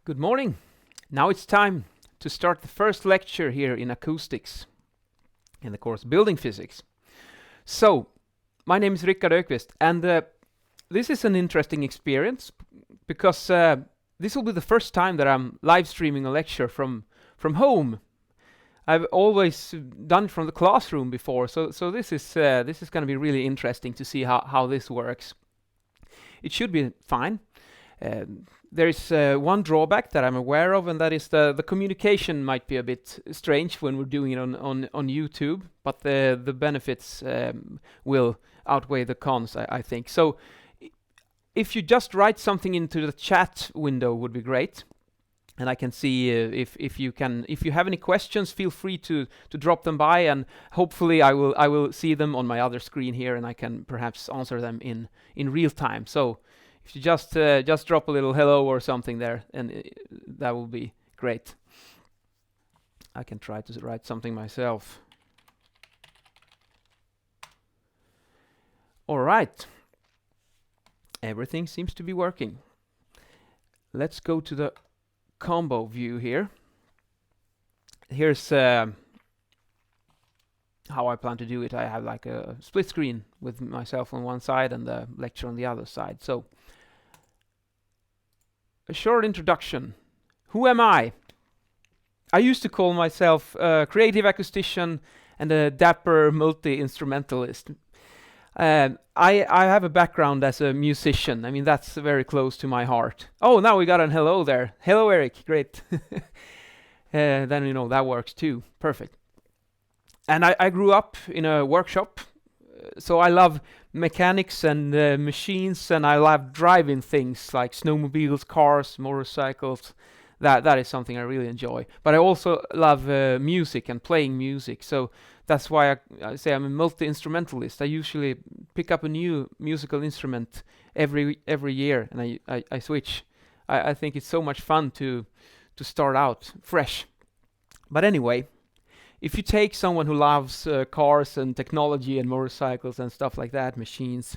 Good morning. Now it's time to start the first lecture here in Acoustics in the course Building Physics. So, my name is Rickard Öqvist, and this is an interesting experience because this will be the first time that I'm live streaming a lecture from home. I've always done it from the classroom before, so this is going to be really interesting to see how this works. It should be fine. There is one drawback that I'm aware of, and that is the communication might be a bit strange when we're doing it on YouTube, but the benefits will outweigh the cons, I think. So if you just write something into the chat window would be great, and I can see if you have any questions, feel free to drop them by, and hopefully I will see them on my other screen here, and I can perhaps answer them in real time. So if you just drop a little hello or something there, and that will be great. I can try to write something myself. All right. Everything seems to be working. Let's go to the combo view here. Here's how I plan to do it. I have like a split screen with myself on one side and the lecture on the other side. So a short introduction. Who am I? I used to call myself a creative acoustician and a dapper multi-instrumentalist. I have a background as a musician. I mean, that's very close to my heart. Oh, now we got an hello there. Hello, Eric. Great. Then, that works too. Perfect. And I grew up in a workshop, so I love mechanics and machines, and I love driving things like snowmobiles, cars, motorcycles. That is something I really enjoy. But I also love music and playing music, so that's why I say I'm a multi-instrumentalist. I usually pick up a new musical instrument every year, and I switch. I think it's so much fun to start out fresh. But anyway, if you take someone who loves cars and technology and motorcycles and stuff like that, machines,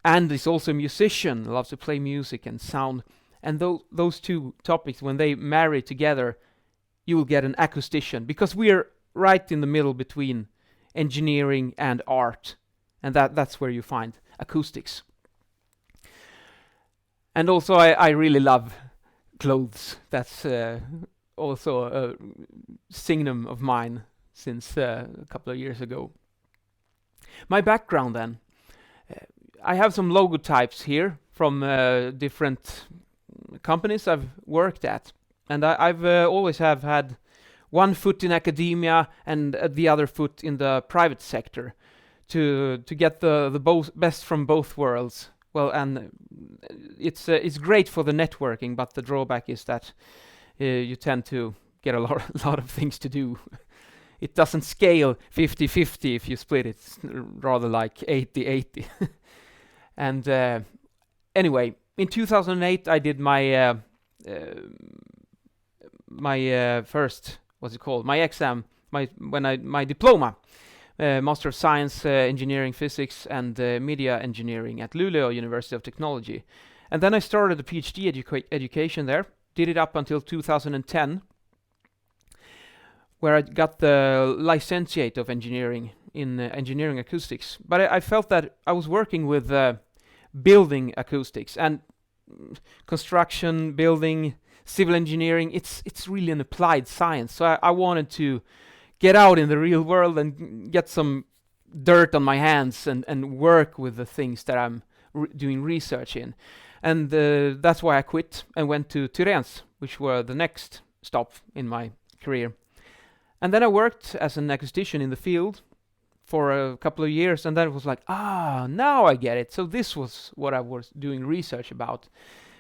and is also a musician, loves to play music and sound, and those two topics, when they marry together, you will get an acoustician, because we're right in the middle between engineering and art, and that's where you find acoustics. And also I really love clothes. That's also a signum of mine since a couple of years ago. My background then. I have some logotypes here from different companies I've worked at, and I've always have had one foot in academia and the other foot in the private sector to get the best from both worlds. Well, and it's great for the networking, but the drawback is that you tend to get a lot of things to do. It doesn't scale 50-50 if you split it. It's rather like 80-80. And anyway, in 2008 I did my first, what's it called? My exam, my diploma, Master of Science, Engineering Physics and Media Engineering at Luleå University of Technology. And then I started a PhD education there. Did it up until 2010, where I got the licentiate of engineering in engineering acoustics. But I felt that I was working with building acoustics and construction, building, civil engineering. It's really an applied science. So I wanted to get out in the real world and get some dirt on my hands and work with the things that I'm doing research in. And that's why I quit and went to Tyréns, which were the next stop in my career. And then I worked as an acoustician in the field for a couple of years, and then it was like, now I get it. So this was what I was doing research about.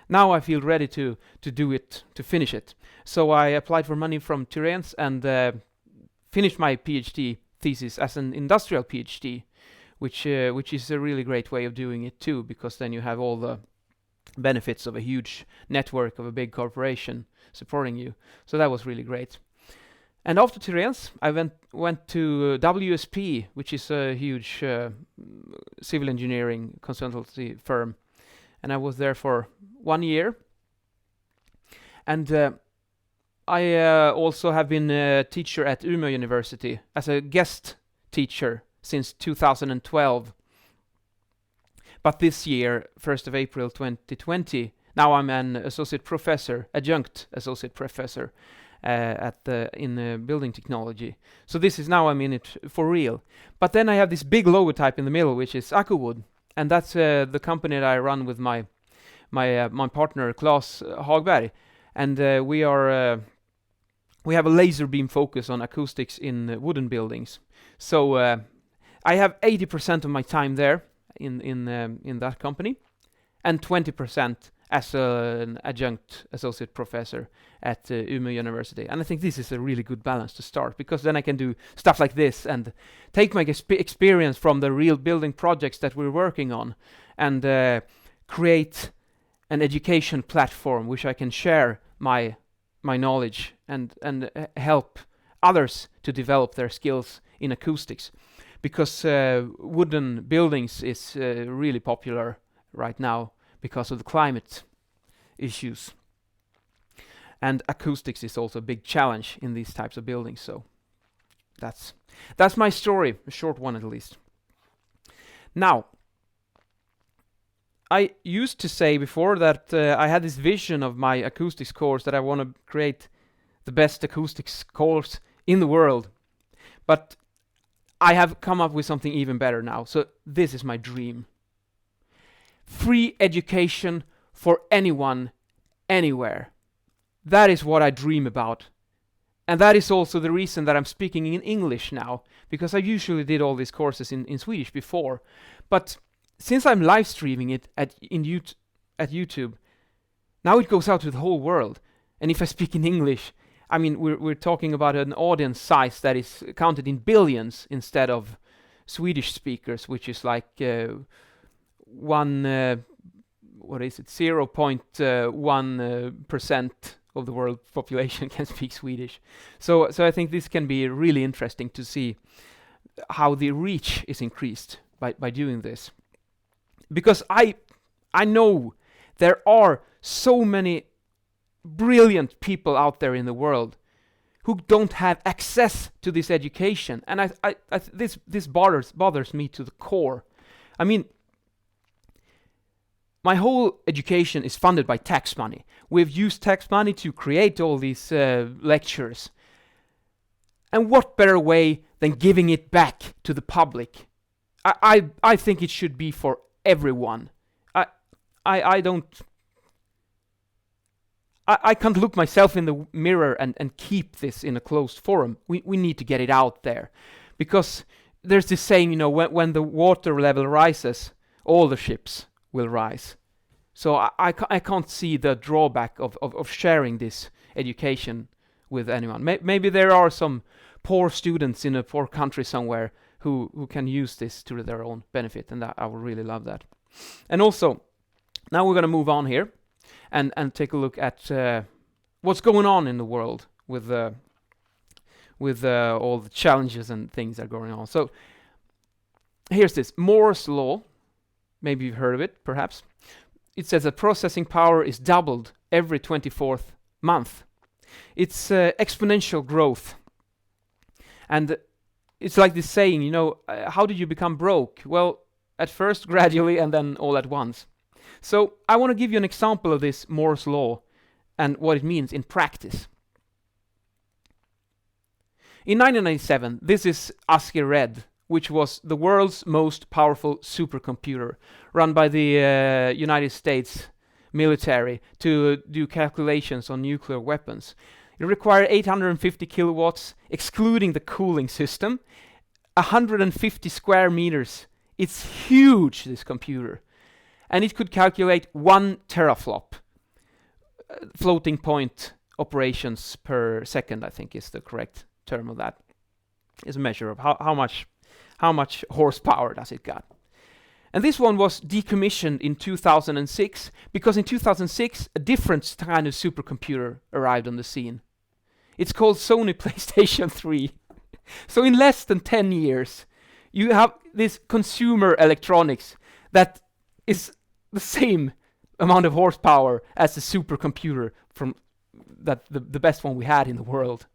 Now I feel ready to do it, to finish it. So I applied for money from Tyréns and finished my PhD thesis as an industrial PhD, which is a really great way of doing it too, because then you have all the benefits of a huge network of a big corporation supporting you. So that was really great. And after Tyréns, I went to WSP, which is a huge civil engineering consultancy firm, and I was there for 1 year. And I also have been a teacher at Umeå University as a guest teacher since 2012. But this year, 1st of April 2020, now I'm an associate professor, adjunct associate professor in building technology. So this is now I'm in it for real. But then I have this big logotype in the middle, which is Acouwood, and that's the company that I run with my partner Claes Hagberg, and we have a laser beam focus on acoustics in wooden buildings. So I have 80% of my time there in that company, and 20% as an adjunct associate professor at Umeå University. And I think this is a really good balance to start, because then I can do stuff like this and take my experience from the real building projects that we're working on and create an education platform which I can share my knowledge and help others to develop their skills in acoustics. Because wooden buildings is really popular right now because of the climate issues. And acoustics is also a big challenge in these types of buildings. So that's my story, a short one at least. Now, I used to say before that I had this vision of my acoustics course that I want to create the best acoustics course in the world. But I have come up with something even better now. So this is my dream. Free education for anyone, anywhere. That is what I dream about. And that is also the reason that I'm speaking in English now, because I usually did all these courses in Swedish before. But since I'm live streaming it at YouTube, now it goes out to the whole world. And if I speak in English, I mean, we're talking about an audience size that is counted in billions instead of Swedish speakers, which is like 0.1% of the world population can speak Swedish. So I think this can be really interesting to see how the reach is increased by doing this. Because I know there are so many brilliant people out there in the world who don't have access to this education, and this bothers me to the core. I mean, my whole education is funded by tax money. We've used tax money to create all these lectures. And what better way than giving it back to the public? I think it should be for everyone. I can't look myself in the mirror and keep this in a closed forum. We need to get it out there. Because there's this saying, when the water level rises, all the ships will rise. So I can't see the drawback of sharing this education with anyone. Maybe there are some poor students in a poor country somewhere who can use this to their own benefit, and I would really love that. And also, now we're going to move on here and take a look at what's going on in the world with all the challenges and things that are going on. So here's this Moore's law. Maybe you've heard of it, perhaps. It says that processing power is doubled every 24th month. It's exponential growth. And it's like this saying, how did you become broke? Well, at first gradually and then all at once. So I want to give you an example of this Moore's law and what it means in practice. In 1997, this is ASCII Red, which was the world's most powerful supercomputer run by the United States military to do calculations on nuclear weapons. It required 850 kilowatts, excluding the cooling system, 150 square meters. It's huge, this computer. And it could calculate 1 teraflop, floating point operations per second, I think is the correct term of that. Is a measure of how much horsepower does it got. And this one was decommissioned in 2006 because in 2006 a different kind of supercomputer arrived on the scene. It's called Sony PlayStation 3. So in less than 10 years you have this consumer electronics that is the same amount of horsepower as the supercomputer from the best one we had in the world.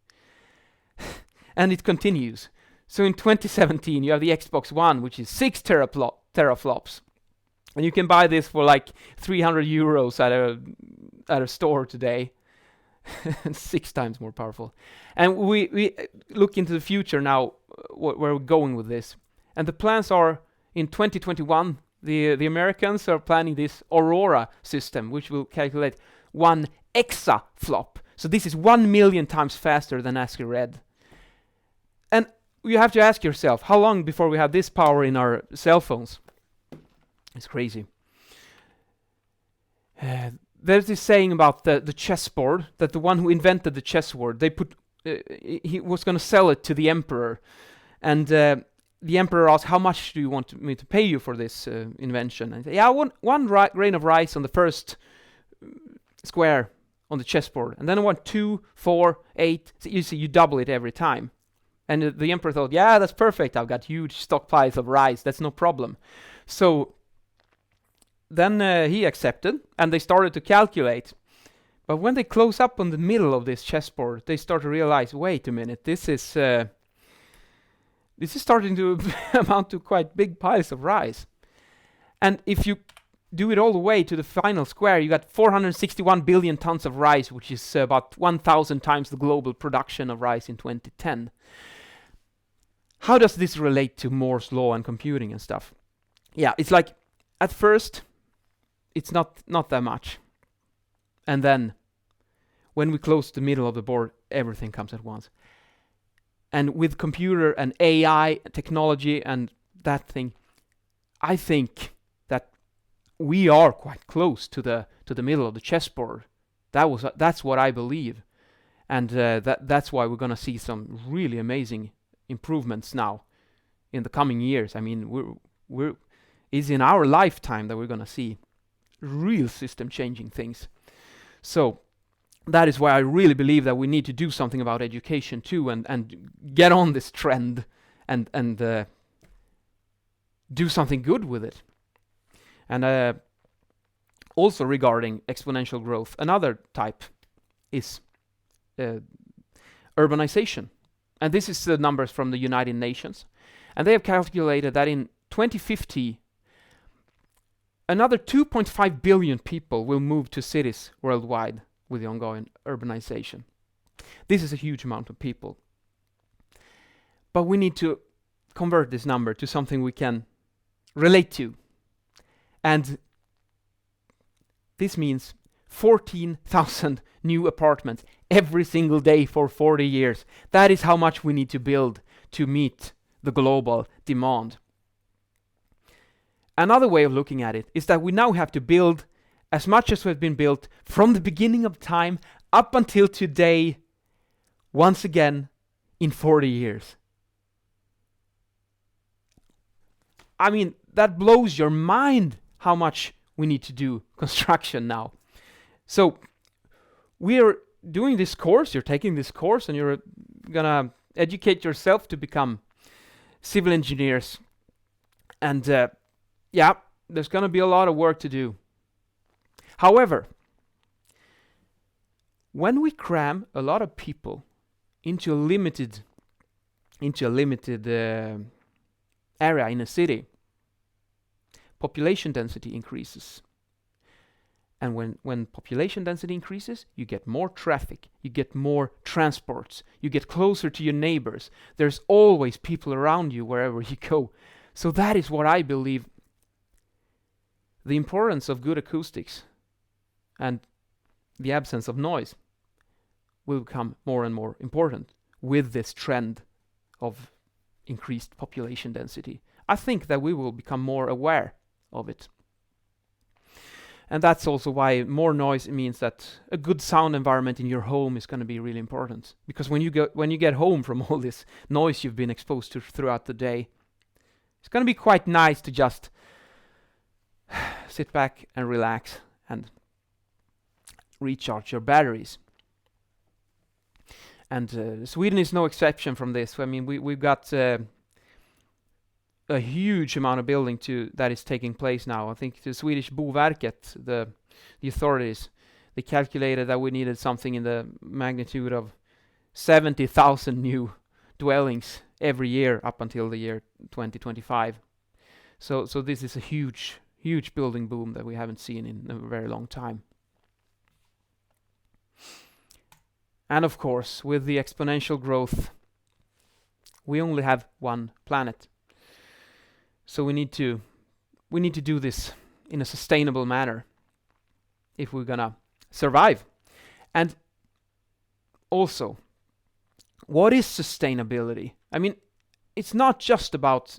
And it continues. So in 2017, you have the Xbox One, which is 6 teraflops. And you can buy this for like 300 euros at a store today. 6 times more powerful. And we look into the future now, where we're going with this. And the plans are in 2021, the Americans are planning this Aurora system, which will calculate 1 exaflop. So this is 1 million times faster than ASCII Red. And you have to ask yourself, how long before we have this power in our cell phones? It's crazy. There's this saying about the chessboard, that the one who invented the chessboard, he was going to sell it to the emperor. And the emperor asked, how much do you want me to pay you for this invention? And he said, yeah, one grain of rice on the first square on the chessboard. And then I want 2, 4, 8. So you see, you double it every time. And the emperor thought, yeah, that's perfect. I've got huge stockpiles of rice. That's no problem. So then he accepted, and they started to calculate. But when they close up on the middle of this chessboard, they start to realize, wait a minute, this is starting to amount to quite big piles of rice. And if you do it all the way to the final square, you got 461 billion tons of rice, which is about 1,000 times the global production of rice in 2010. How does this relate to Moore's law and computing and stuff? Yeah, it's like, at first, it's not that much. And then, when we close the middle of the board, everything comes at once. And with computer and AI technology and that thing, I think that we are quite close to the middle of the chessboard. That's what I believe. And that's why we're going to see some really amazing improvements now in the coming years. I mean, it's in our lifetime that we're going to see real system changing things. So that is why I really believe that we need to do something about education too, and get on this trend and do something good with it. And also regarding exponential growth, another type is urbanization. And this is the numbers from the United Nations. And they have calculated that in 2050, another 2.5 billion people will move to cities worldwide with the ongoing urbanization. This is a huge amount of people. But we need to convert this number to something we can relate to. And this means 14,000 new apartments every single day for 40 years. That is how much we need to build to meet the global demand. Another way of looking at it is that we now have to build as much as has been built from the beginning of time up until today, once again, in 40 years. I mean, that blows your mind how much we need to do construction now. So we're doing this course, you're taking this course, and you're gonna educate yourself to become civil engineers. And yeah, there's gonna be a lot of work to do. However, when we cram a lot of people into a limited area in a city, population density increases. And when population density increases, you get more traffic, you get more transports, you get closer to your neighbors. There's always people around you wherever you go. So that is what I believe the importance of good acoustics and the absence of noise will become more and more important with this trend of increased population density. I think that we will become more aware of it. And that's also why more noise means that a good sound environment in your home is going to be really important. Because when you get home from all this noise you've been exposed to throughout the day, it's going to be quite nice to just sit back and relax and recharge your batteries. And Sweden is no exception from this. I mean, we've got a huge amount of building that is taking place now. I think the Swedish Boverket, the authorities, they calculated that we needed something in the magnitude of 70,000 new dwellings every year up until the year 2025. So this is a huge building boom that we haven't seen in a very long time. And of course, with the exponential growth, we only have one planet. So we need to do this in a sustainable manner if we're gonna survive. And also, what is sustainability? I mean, it's not just about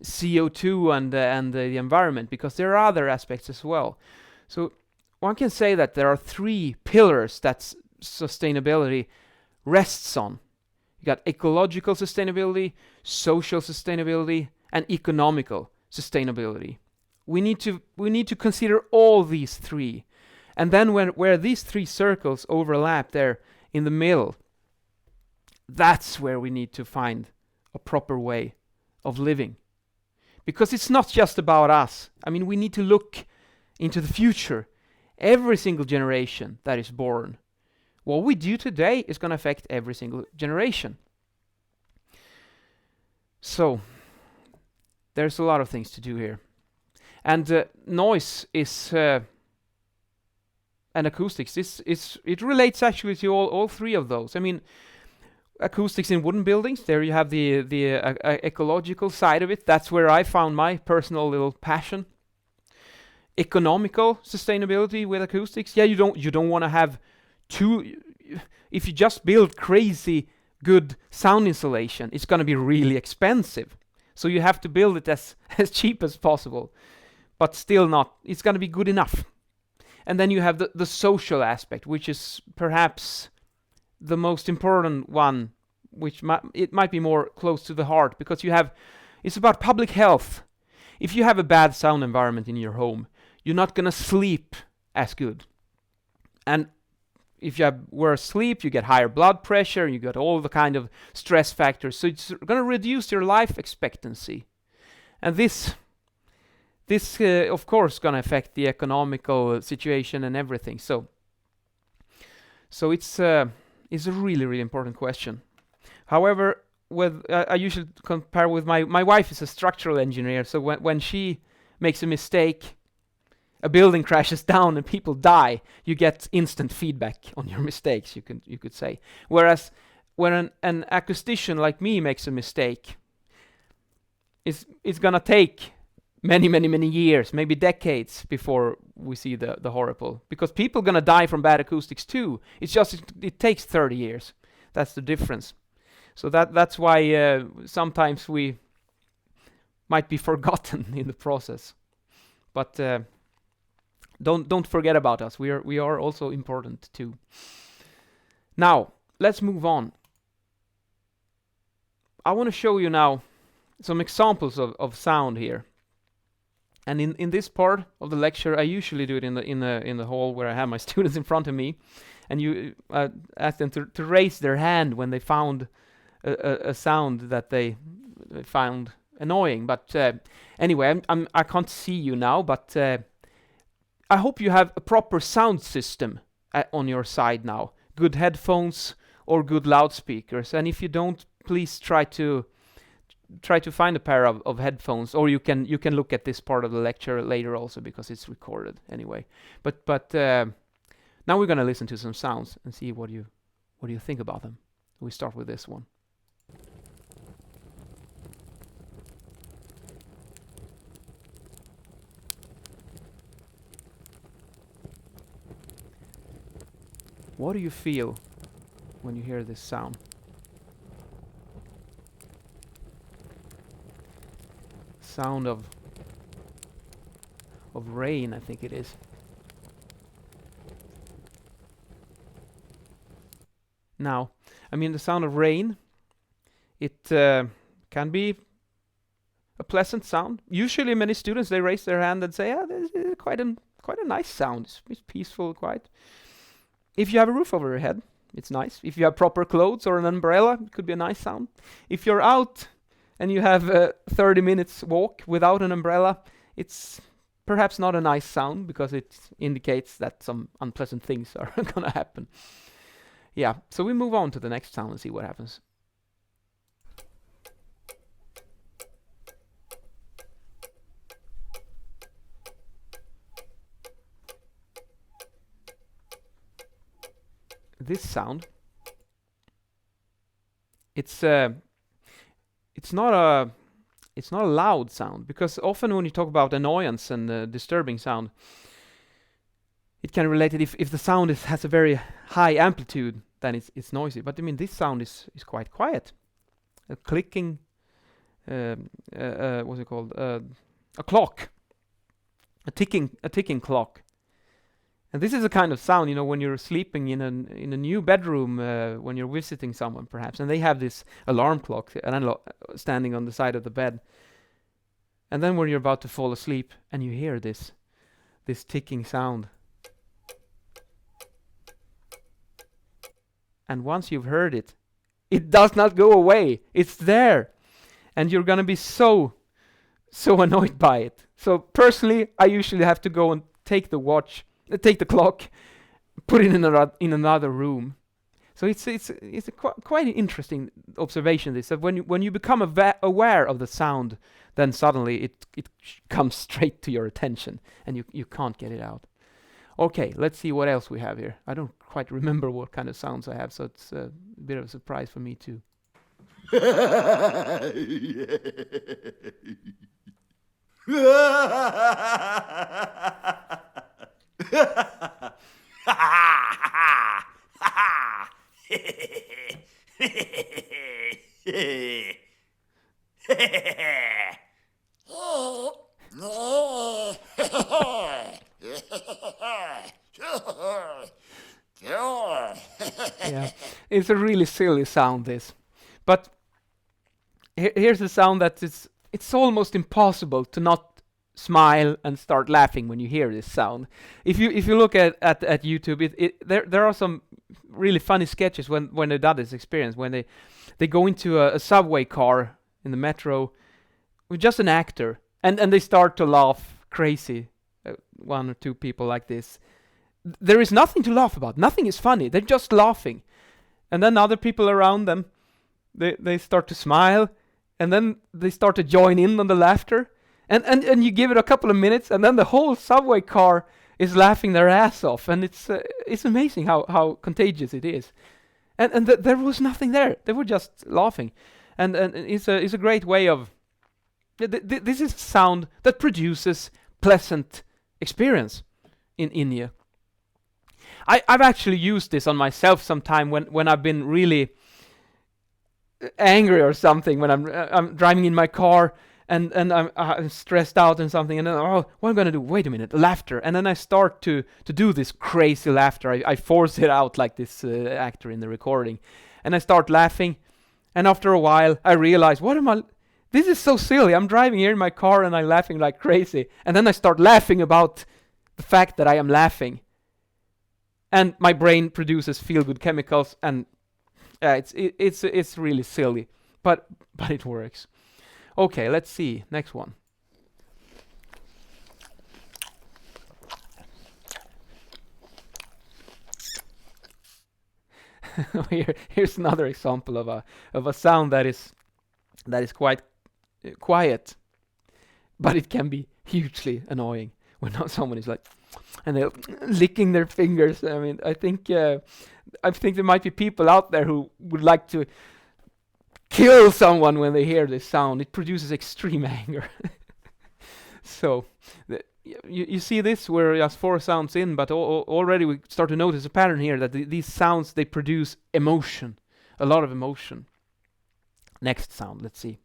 CO2 and the environment, because there are other aspects as well. So one can say that there are three pillars that sustainability rests on. You got ecological sustainability, social sustainability, and economical sustainability. We need to consider all these three, and then where these three circles overlap there in the middle, that's where we need to find a proper way of living. Because it's not just about us. I mean, we need to look into the future. Every single generation that is born, what we do today is going to affect every single generation. So, there's a lot of things to do here. And noise is and acoustics, it relates actually to all three of those. I mean, acoustics in wooden buildings, there you have the ecological side of it. That's where I found my personal little passion. Economical sustainability with acoustics. Yeah, you don't want to have if you just build crazy good sound insulation, it's going to be really expensive. So you have to build it as cheap as possible, but still not. It's going to be good enough. And then you have the social aspect, which is perhaps the most important one, which it might be more close to the heart, because it's about public health. If you have a bad sound environment in your home, you're not going to sleep as good. And if you have worse sleep, you get higher blood pressure, you get all the kind of stress factors. So it's going to reduce your life expectancy. And this of course, going to affect the economical situation and everything. So it's a really, really important question. However, I usually compare with my wife is a structural engineer, so when she makes a mistake, a building crashes down and people die, you get instant feedback on your mistakes, you could say. Whereas when an acoustician like me makes a mistake, it's gonna take many years, maybe decades, before we see the horrible. Because people gonna die from bad acoustics too. It's just it takes 30 years. That's the difference. So that's why sometimes we might be forgotten in the process. But don't forget about us. We are also important too. Now let's move on. I want to show you now some examples of sound here. And in this part of the lecture, I usually do it in the hall where I have my students in front of me, and you ask them to raise their hand when they found a sound that they found annoying. But anyway, I can't see you now, but I hope you have a proper sound system on your side now. Good headphones or good loudspeakers. And if you don't, please try to find a pair of headphones, or you can look at this part of the lecture later also, because it's recorded anyway. But now we're gonna listen to some sounds and see what you think about them. We start with this one. What do you feel when you hear this sound? Sound of rain, I think it is. Now, I mean, the sound of rain, it can be a pleasant sound. Usually many students, they raise their hand and say, "Yeah, this is quite a nice sound. It's peaceful, quiet." If you have a roof over your head, it's nice. If you have proper clothes or an umbrella, it could be a nice sound. If you're out and you have a 30 minutes walk without an umbrella, it's perhaps not a nice sound because it indicates that some unpleasant things are gonna happen. Yeah, so we move on to the next sound and see what happens. This sound, it's not a loud sound, because often when you talk about annoyance and disturbing sound, it can relate it if the sound has a very high amplitude, then it's noisy. But I mean, this sound is quite quiet. A clicking, what's it called? A clock, a ticking clock. And this is a kind of sound, you know, when you're sleeping in a new bedroom, when you're visiting someone perhaps, and they have this alarm clock standing on the side of the bed. And then when you're about to fall asleep and you hear this ticking sound. And once you've heard it, it does not go away. It's there. And you're gonna be so annoyed by it. So personally, I usually have to go and take the clock, put it in another room. So it's a quite interesting observation. This that when you become aware of the sound, then suddenly it comes straight to your attention, and you can't get it out. Okay, let's see what else we have here. I don't quite remember what kind of sounds I have, so it's a bit of a surprise for me too. Yeah, it's a really silly sound, this. But here's a sound that it's almost impossible to not smile and start laughing when you hear this sound. If you look at YouTube, there are some really funny sketches when they do this experience, when they go into a subway car in the metro with just an actor, and they start to laugh crazy, one or two people like this. There is nothing to laugh about. Nothing is funny. They're just laughing. And then other people around them, they start to smile, and then they start to join in on the laughter. And you give it a couple of minutes, and then the whole subway car is laughing their ass off. And it's amazing how contagious it is. And there was nothing there. They were just laughing. And it's a great way of... This is sound that produces pleasant experience in you. I've actually used this on myself sometime when I've been really angry or something, when I'm driving in my car and I'm stressed out and something, and then, what am I going to do? Wait a minute, laughter. And then I start to do this crazy laughter. I force it out like this actor in the recording. And I start laughing, and after a while I realize, this is so silly. I'm driving here in my car and I'm laughing like crazy. And then I start laughing about the fact that I am laughing. And my brain produces feel-good chemicals, and it's really silly, but it works. Okay, let's see next one. Here's another example of a sound that is quite quiet, but it can be hugely annoying when someone is like, and they're licking their fingers. I mean, I think there might be people out there who would like to kill someone when they hear this sound. It produces extreme anger. So you see this, we're just 4 sounds in, but already we start to notice a pattern here that these sounds, they produce emotion, a lot of emotion. Next sound, let's see.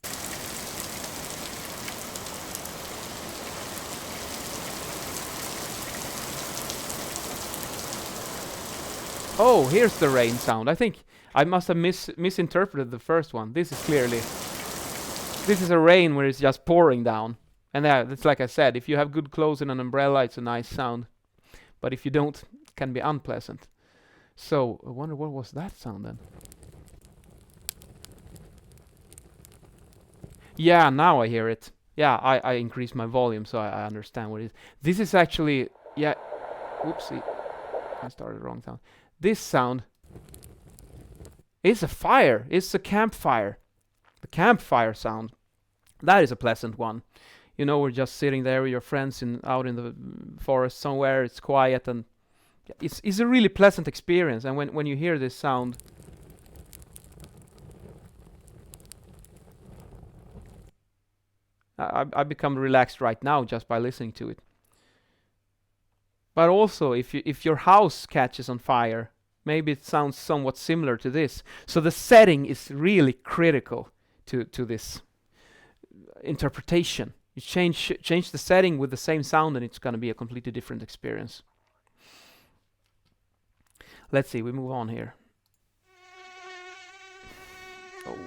Oh, here's the rain sound. I think I must have misinterpreted the first one. This is a rain where it's just pouring down. And that's like I said, if you have good clothes and an umbrella, it's a nice sound. But if you don't, it can be unpleasant. So, I wonder what was that sound then? Yeah, now I hear it. yeah, I increase my volume so I understand what it is. This is actually, yeah, whoopsie, I started the wrong sound. This sound is a fire. It's a campfire. The campfire sound. That is a pleasant one. You know, we're just sitting there with your friends out in the forest somewhere. It's quiet and it's a really pleasant experience. And when you hear this sound, I become relaxed right now just by listening to it. But also, if your house catches on fire, maybe it sounds somewhat similar to this. So the setting is really critical to this interpretation. You change the setting with the same sound and it's going to be a completely different experience. Let's see, we move on here. Oh.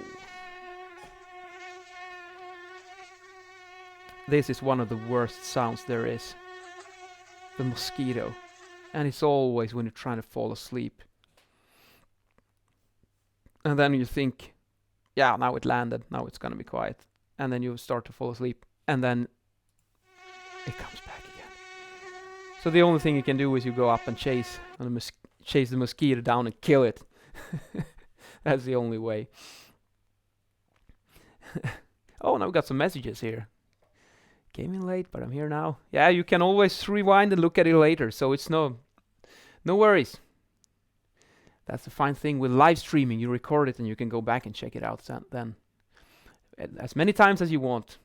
This is one of the worst sounds there is. The Mosquito. And it's always when you're trying to fall asleep. And then you think, yeah, now it landed, now it's gonna be quiet. And then you start to fall asleep, and then it comes back again. So the only thing you can do is you go up and chase the mosquito down and kill it. That's the only way. Oh, now we got some messages here. Came in late, but I'm here now. Yeah, you can always rewind and look at it later, so it's no worries. That's the fine thing with live streaming. You record it and you can go back and check it out then. As many times as you want.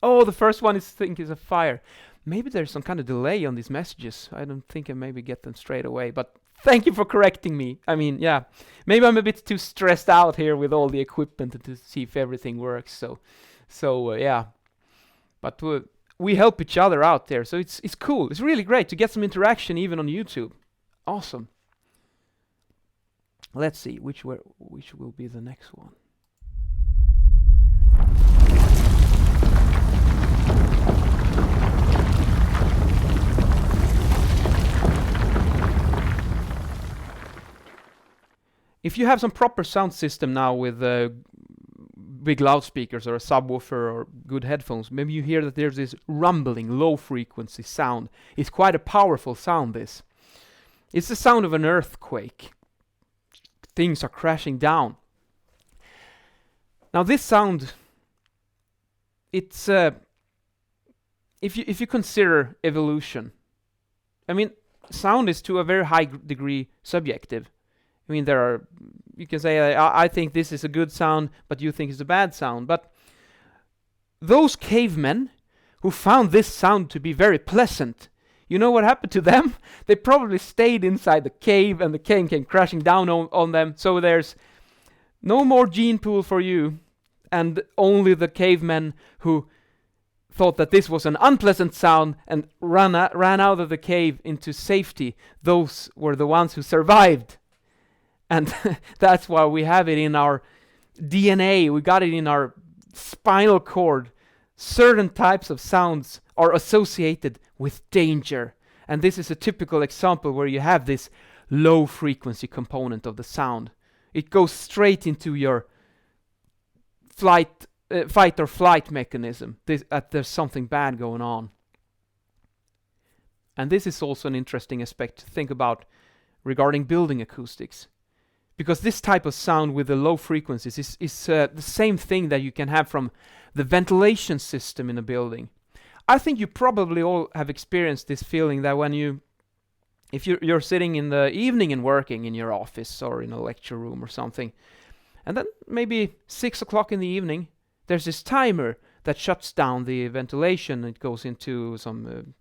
Oh, the first one is a fire. Maybe there's some kind of delay on these messages. I don't think I maybe get them straight away, but thank you for correcting me. I mean, yeah, maybe I'm a bit too stressed out here with all the equipment to see if everything works. So yeah. But we help each other out there, so it's cool. It's really great to get some interaction even on YouTube. Awesome. Let's see which will be the next one. If you have some proper sound system now with big loudspeakers or a subwoofer or good headphones, maybe you hear that there's this rumbling, low frequency sound. It's quite a powerful sound, this. It's the sound of an earthquake. Things are crashing down. Now this sound, it's if you consider evolution, I mean, sound is to a very high degree subjective. I mean, you can say, I think this is a good sound, but you think it's a bad sound. But those cavemen who found this sound to be very pleasant, you know what happened to them? They probably stayed inside the cave and the cave came crashing down on them. So there's no more gene pool for you, and only the cavemen who thought that this was an unpleasant sound and ran out of the cave into safety. Those were the ones who survived. And that's why we have it in our DNA. We got it in our spinal cord. Certain types of sounds are associated with danger. And this is a typical example where you have this low frequency component of the sound. It goes straight into your fight or flight mechanism. There's something bad going on. And this is also an interesting aspect to think about regarding building acoustics. Because this type of sound with the low frequencies is the same thing that you can have from the ventilation system in a building. I think you probably all have experienced this feeling that if you're sitting in the evening and working in your office or in a lecture room or something, and then maybe 6 o'clock in the evening, there's this timer that shuts down the ventilation. It goes into some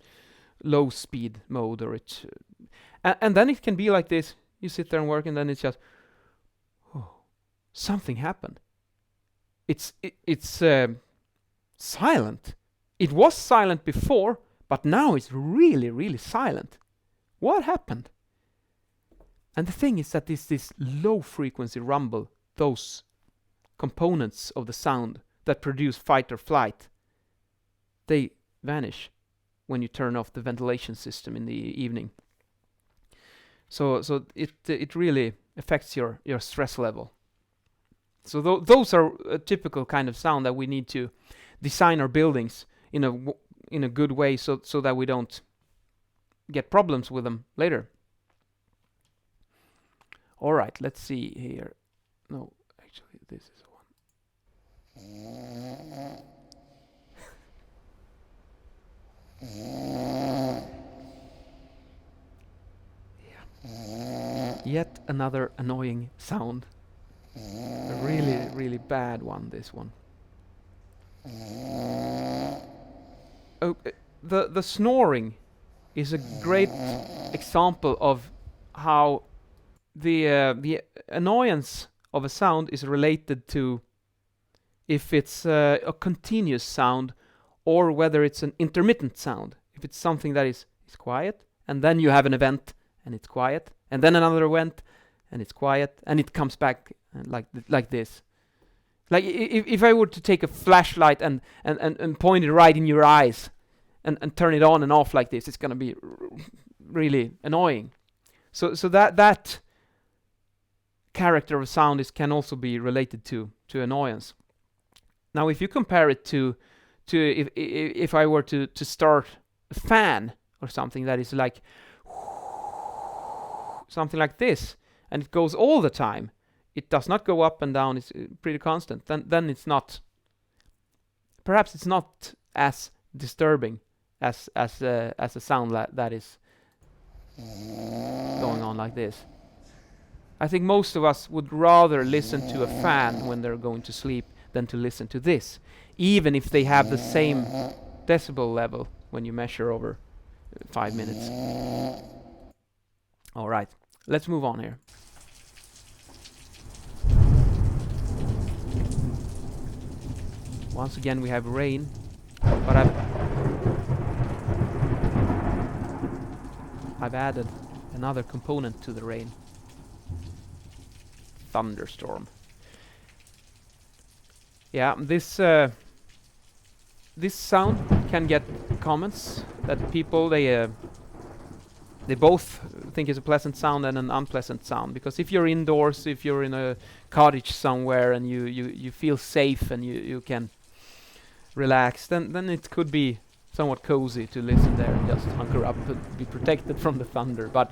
low speed mode, and then it can be like this. You sit there and work, and then it's just, something happened. It's silent. It was silent before, but now it's really, really silent. What happened? And the thing is that this low frequency rumble, those components of the sound that produce fight or flight, they vanish when you turn off the ventilation system in the evening. So it really affects your stress level. So those are a typical kind of sound that we need to design our buildings in a good way, so that we don't get problems with them later. All right, let's see here. No, actually, this is one. Yeah. Yet another annoying sound. A really, really bad one, this one. Oh, the snoring is a great example of how the annoyance of a sound is related to if it's a continuous sound or whether it's an intermittent sound. If it's something that is quiet, and then you have an event and it's quiet, and then another event and it's quiet, and it comes back like this. Like if I were to take a flashlight and point it right in your eyes and turn it on and off like this, it's gonna be really annoying. So that character of sound can also be related to annoyance. Now, if you compare it to if I were to start a fan or something that is like something like this, and it goes all the time, it does not go up and down, it's pretty constant, then it's not, perhaps it's not as disturbing as a sound that is going on like this. I think most of us would rather listen to a fan when they're going to sleep than to listen to this, even if they have the same decibel level when you measure over 5 minutes. All right, let's move on here. Once again, we have rain, but I've added another component to the rain. Thunderstorm. Yeah, this sound can get comments that people they both think is a pleasant sound and an unpleasant sound, because if you're indoors, if you're in a cottage somewhere and you feel safe and you can relax, then it could be somewhat cozy to listen there and just hunker up and be protected from the thunder. But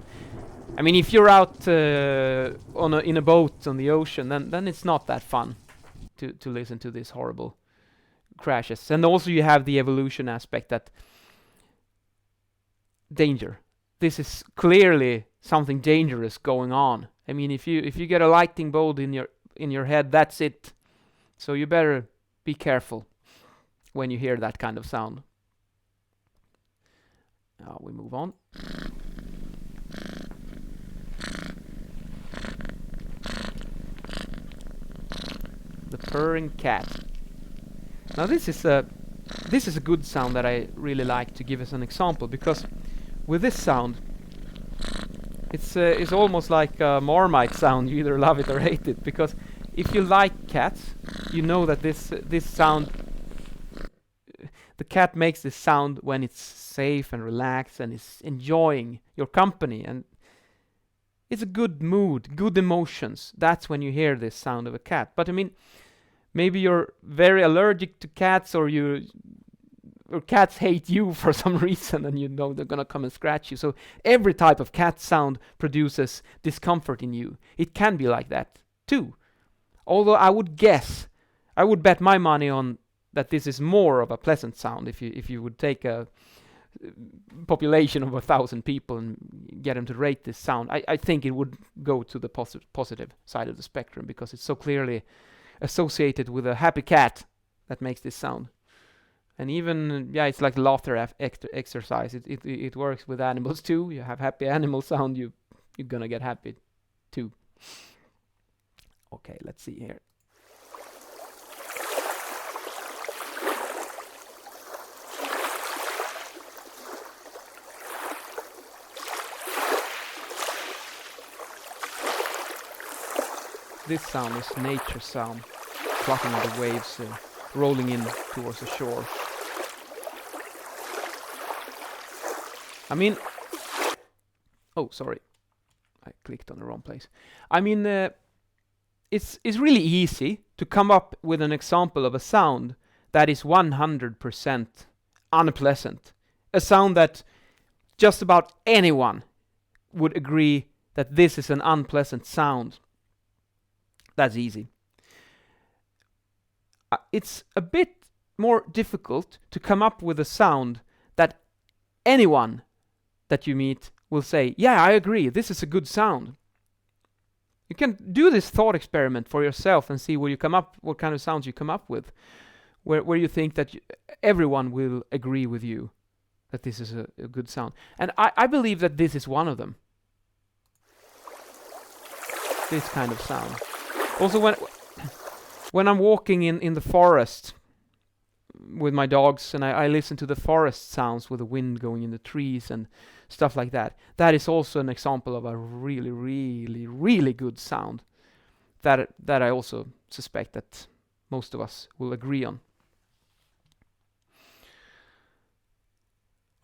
I mean, if you're out in a boat on the ocean, then it's not that fun to listen to these horrible crashes. And also you have the evolution aspect, that danger. This is clearly something dangerous going on. I mean, if you get a lightning bolt in your head, that's it. So you better be careful when you hear that kind of sound. Now we move on. The purring cat. Now this is a good sound that I really like to give as an example, because with this sound, it's almost like a Marmite sound. You either love it or hate it, because if you like cats, you know that this sound, the cat makes this sound when it's safe and relaxed and is enjoying your company, and it's a good mood, good emotions. That's when you hear this sound of a cat. But I mean, maybe you're very allergic to cats, or cats hate you for some reason, and you know they're gonna come and scratch you. So every type of cat sound produces discomfort in you. It can be like that too. Although I would bet my money on that this is more of a pleasant sound. If you would take a population of 1,000 people and get them to rate this sound, I think it would go to the positive side of the spectrum, because it's so clearly associated with a happy cat that makes this sound. And even, it's like laughter exercise. It works with animals too. You have happy animal sound, you're gonna get happy too. Okay, let's see here. This sound is nature sound, clucking the waves rolling in towards the shore. I mean, oh, sorry, I clicked on the wrong place. I mean, it's really easy to come up with an example of a sound that is 100% unpleasant. A sound that just about anyone would agree that this is an unpleasant sound. That's easy. It's a bit more difficult to come up with a sound that anyone that you meet will say, yeah, I agree, this is a good sound. You can do this thought experiment for yourself and see what kind of sounds you come up with, where you think that everyone will agree with you that this is a good sound. And I believe that this is one of them. This kind of sound. Also, when I'm walking in the forest with my dogs and I listen to the forest sounds with the wind going in the trees and stuff like that, that is also an example of a really, really, really good sound that I also suspect that most of us will agree on.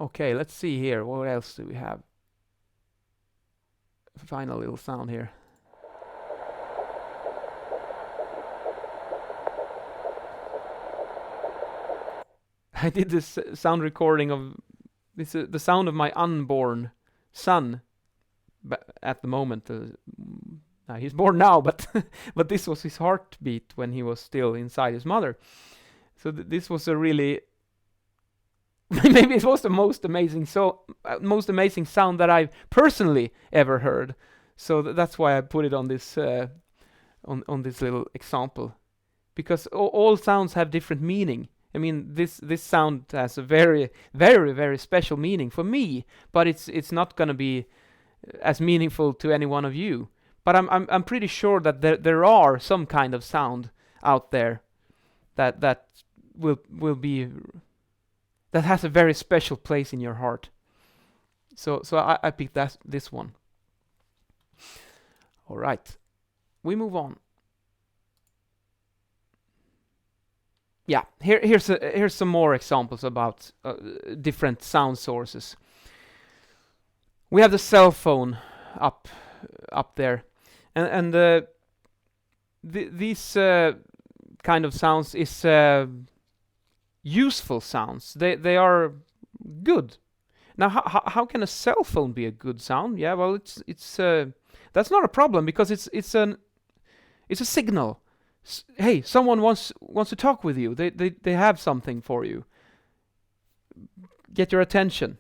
Okay, let's see here. What else do we have? Final little sound here. I did this sound recording of this, the sound of my unborn son. At the moment, he's born now, but but this was his heartbeat when he was still inside his mother. So this was a really maybe it was the most amazing sound that I've personally ever heard. So that's why I put it on this on this little example, because all sounds have different meaning. I mean, this sound has a very, very, very special meaning for me, but it's not gonna be as meaningful to any one of you. But I'm pretty sure that there are some kind of sound out there that will be that has a very special place in your heart. So I picked this one. All right, we move on. Yeah, here's some more examples about different sound sources. We have the cell phone up there, and these kind of sounds is useful sounds. They are good. Now, how can a cell phone be a good sound? Yeah, well, it's that's not a problem, because it's a signal. Hey, someone wants to talk with you. They have something for you. Get your attention.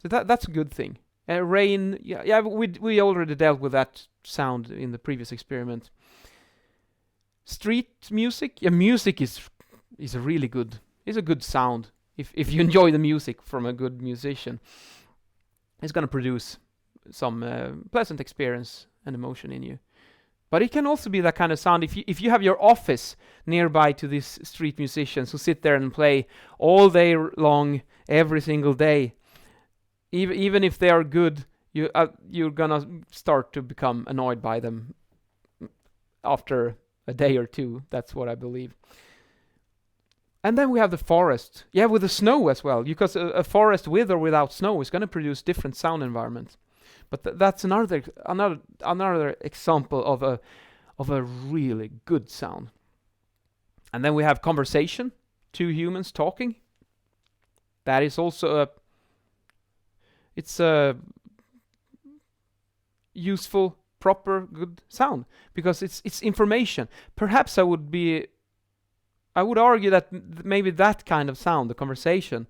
So that's a good thing. Rain, yeah, we already dealt with that sound in the previous experiment. Street music, yeah, music is a really good. It's a good sound. If you enjoy the music from a good musician, it's gonna produce some pleasant experience and emotion in you. But it can also be that kind of sound if you have your office nearby to these street musicians who sit there and play all day long, every single day. Even if they are good, you're gonna start to become annoyed by them after a day or two. That's what I believe. And then we have the forest. Yeah, with the snow as well, because a forest with or without snow is gonna produce different sound environments. But that's another example of a really good sound. And then we have conversation, two humans talking. That is also a useful, proper, good sound, because it's information. Perhaps I would argue that maybe that kind of sound, the conversation,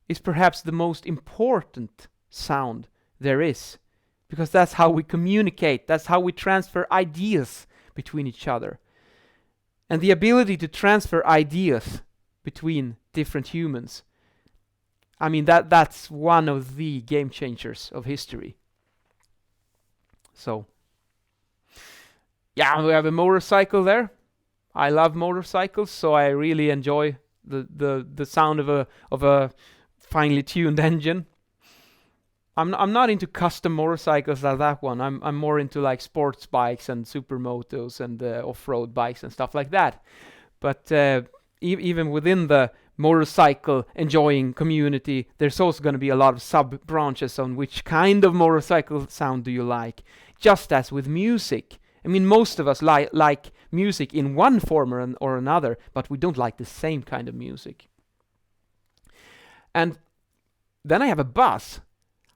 is perhaps the most important sound there is. Because that's how we communicate, that's how we transfer ideas between each other. And the ability to transfer ideas between different humans, I mean, that's one of the game changers of history. So, yeah, we have a motorcycle there. I love motorcycles, so I really enjoy the sound of a finely tuned engine. I'm not into custom motorcycles like that one. I'm more into like sports bikes and supermotos and off-road bikes and stuff like that. But even within the motorcycle enjoying community, there's also going to be a lot of sub-branches on which kind of motorcycle sound do you like. Just as with music, I mean, most of us like music in one form or another, but we don't like the same kind of music. And then I have a buzz.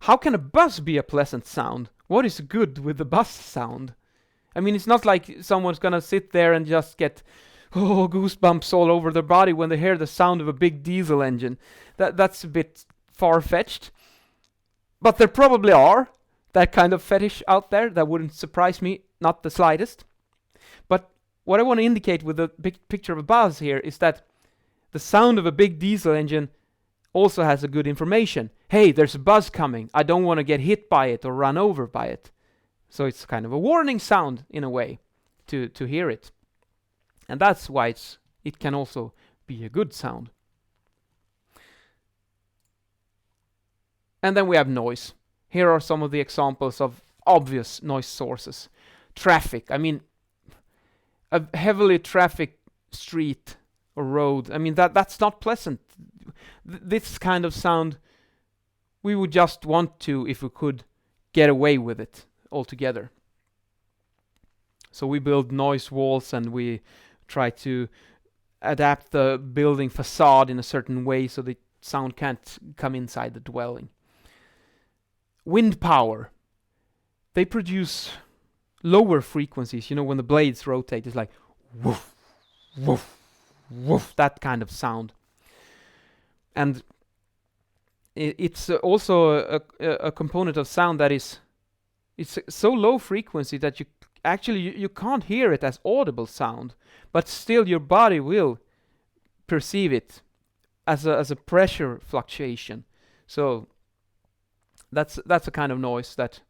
How can a buzz be a pleasant sound? What is good with the buzz sound? I mean, it's not like someone's gonna sit there and just get goosebumps all over their body when they hear the sound of a big diesel engine. That's a bit far-fetched. But there probably are that kind of fetish out there. That wouldn't surprise me, not the slightest. But what I want to indicate with the big picture of a buzz here is that the sound of a big diesel engine also has a good information. Hey, there's a buzz coming. I don't want to get hit by it or run over by it. So it's kind of a warning sound in a way to hear it. And that's why it can also be a good sound. And then we have noise. Here are some of the examples of obvious noise sources. Traffic. I mean, a heavily trafficked street or road. I mean, that's not pleasant. This kind of sound, we would just want to, if we could, get away with it altogether. So we build noise walls and we try to adapt the building facade in a certain way so the sound can't come inside the dwelling. Wind power. They produce lower frequencies. You know, when the blades rotate, it's like woof, woof, woof, that kind of sound. And it's also a component of sound that it's so low frequency that you can't hear it as audible sound, but still your body will perceive it as a pressure fluctuation. So that's a kind of noise that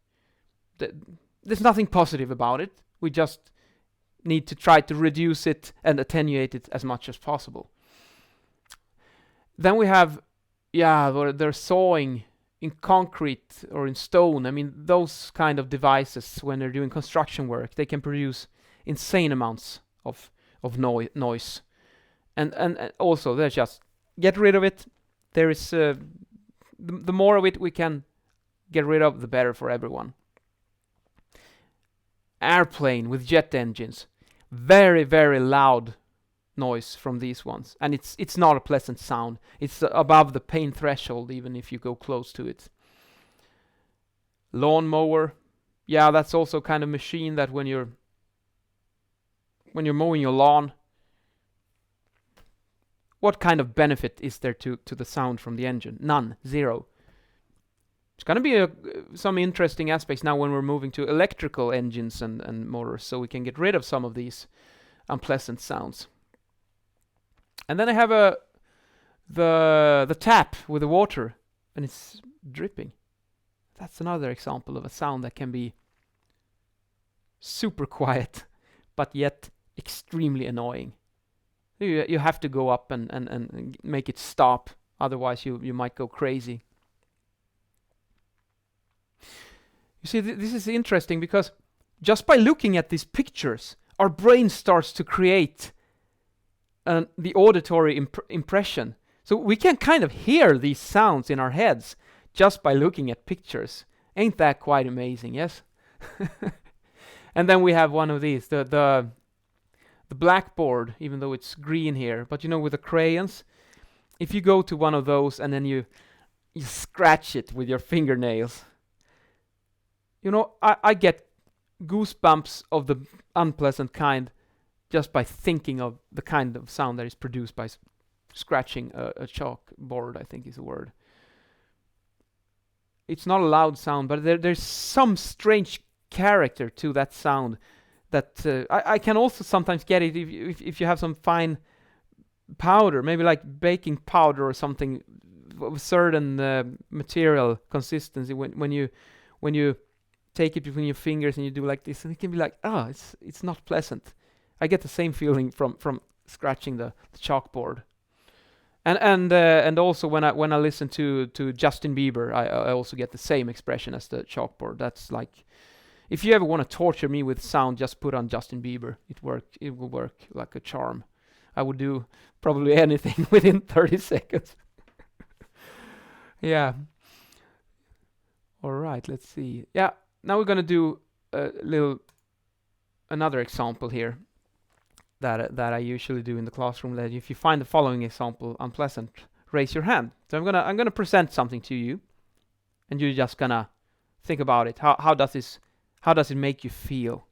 there's nothing positive about it. We just need to try to reduce it and attenuate it as much as possible. Then we have, where they're sawing in concrete or in stone. I mean, those kind of devices, when they're doing construction work, they can produce insane amounts of noise. And also, there's just get rid of it. There is the more of it we can get rid of, the better for everyone. Airplane with jet engines, very, very loud noise from these ones, and it's not a pleasant sound. It's above the pain threshold even if you go close to it. Lawnmower, that's also kind of machine that when you're mowing your lawn, what kind of benefit is there to the sound from the engine? None, zero. It's going to be some interesting aspects now when we're moving to electrical engines and motors, so we can get rid of some of these unpleasant sounds. And then I have the tap with the water, and it's dripping. That's another example of a sound that can be super quiet, but yet extremely annoying. You have to go up and make it stop, otherwise you might go crazy. You see, this is interesting because just by looking at these pictures, our brain starts to create the auditory impression. So we can kind of hear these sounds in our heads just by looking at pictures. Ain't that quite amazing, yes? And then we have one of these, the blackboard, even though it's green here, but you know, with the crayons, if you go to one of those and then you scratch it with your fingernails, you know, I get goosebumps of the unpleasant kind just by thinking of the kind of sound that is produced by scratching a chalkboard, I think is the word. It's not a loud sound, but there's some strange character to that sound that I can also sometimes get it if you have some fine powder, maybe like baking powder or something of a certain material consistency. When you take it between your fingers and you do like this, and it can be like, it's not pleasant. I get the same feeling from scratching the chalkboard, and also when I listen to Justin Bieber, I also get the same expression as the chalkboard. That's like, if you ever want to torture me with sound, just put on Justin Bieber. It will work like a charm. I would do probably anything within 30 seconds. Yeah. All right. Let's see. Yeah. Now we're gonna do a little another example here that I usually do in the classroom. That if you find the following example unpleasant, raise your hand. So I'm gonna present something to you, and you're just gonna think about it. How does it make you feel?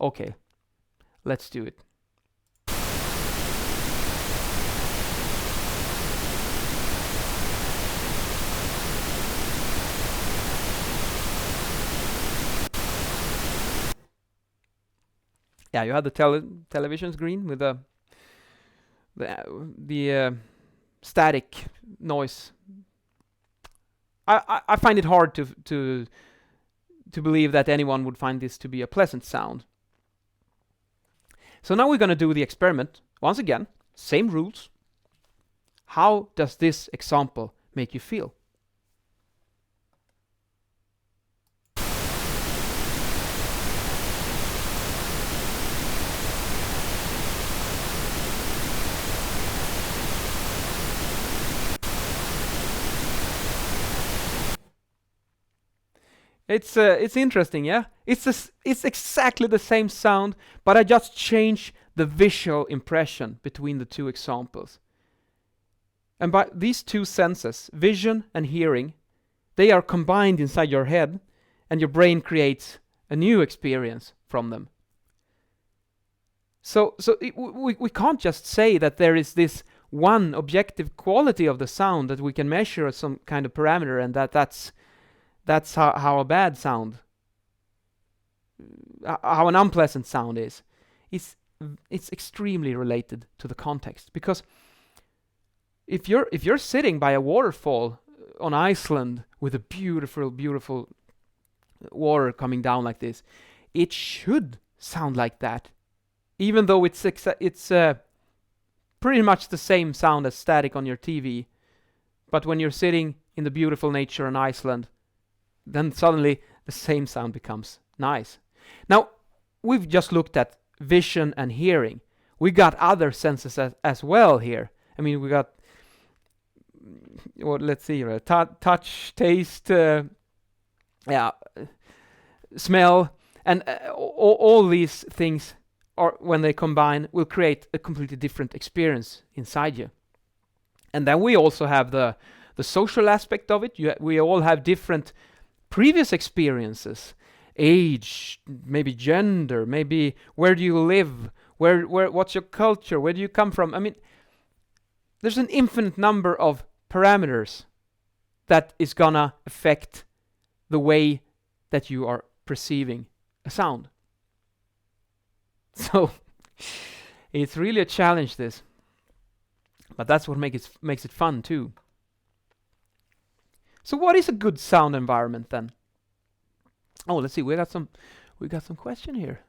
Okay, let's do it. Yeah, you had the television screen with the static noise. I find it hard to believe that anyone would find this to be a pleasant sound. So now we're going to do the experiment. Once again, same rules. How does this example make you feel? It's interesting, yeah? It's exactly the same sound, but I just change the visual impression between the two examples. And by these two senses, vision and hearing, they are combined inside your head, and your brain creates a new experience from them. So we can't just say that there is this one objective quality of the sound that we can measure as some kind of parameter, and that's how a bad sound, how an unpleasant sound is. It's extremely related to the context, because if you're sitting by a waterfall on Iceland with a beautiful water coming down like this, it should sound like that, even though it's pretty much the same sound as static on your TV. But when you're sitting in the beautiful nature in Iceland, then suddenly the same sound becomes nice. Now, we've just looked at vision and hearing. We got other senses as well here. I mean, we got, let's see, touch, taste, smell, and all these things are, when they combine, will create a completely different experience inside you. And then we also have the social aspect of it. We all have different previous experiences, age, maybe gender, maybe where do you live, what's your culture, where do you come from. I mean, there's an infinite number of parameters that is gonna affect the way that you are perceiving a sound. So it's really a challenge, this, but that's what makes it fun too. So what is a good sound environment then? Oh, let's see. We got some question here.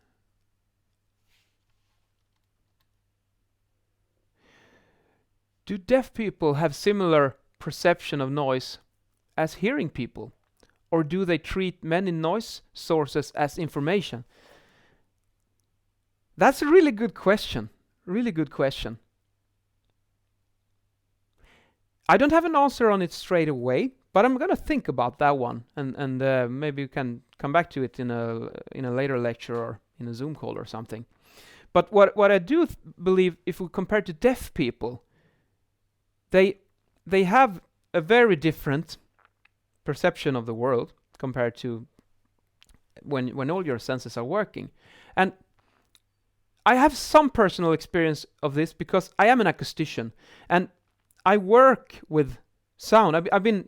Do deaf people have similar perception of noise as hearing people, or do they treat many noise sources as information? That's a really good question. Really good question. I don't have an answer on it straight away, but I'm gonna think about that one, and maybe we can come back to it in a later lecture or in a Zoom call or something. But what I do believe, if we compare to deaf people, they have a very different perception of the world compared to when all your senses are working. And I have some personal experience of this because I am an acoustician and I work with sound. I've been,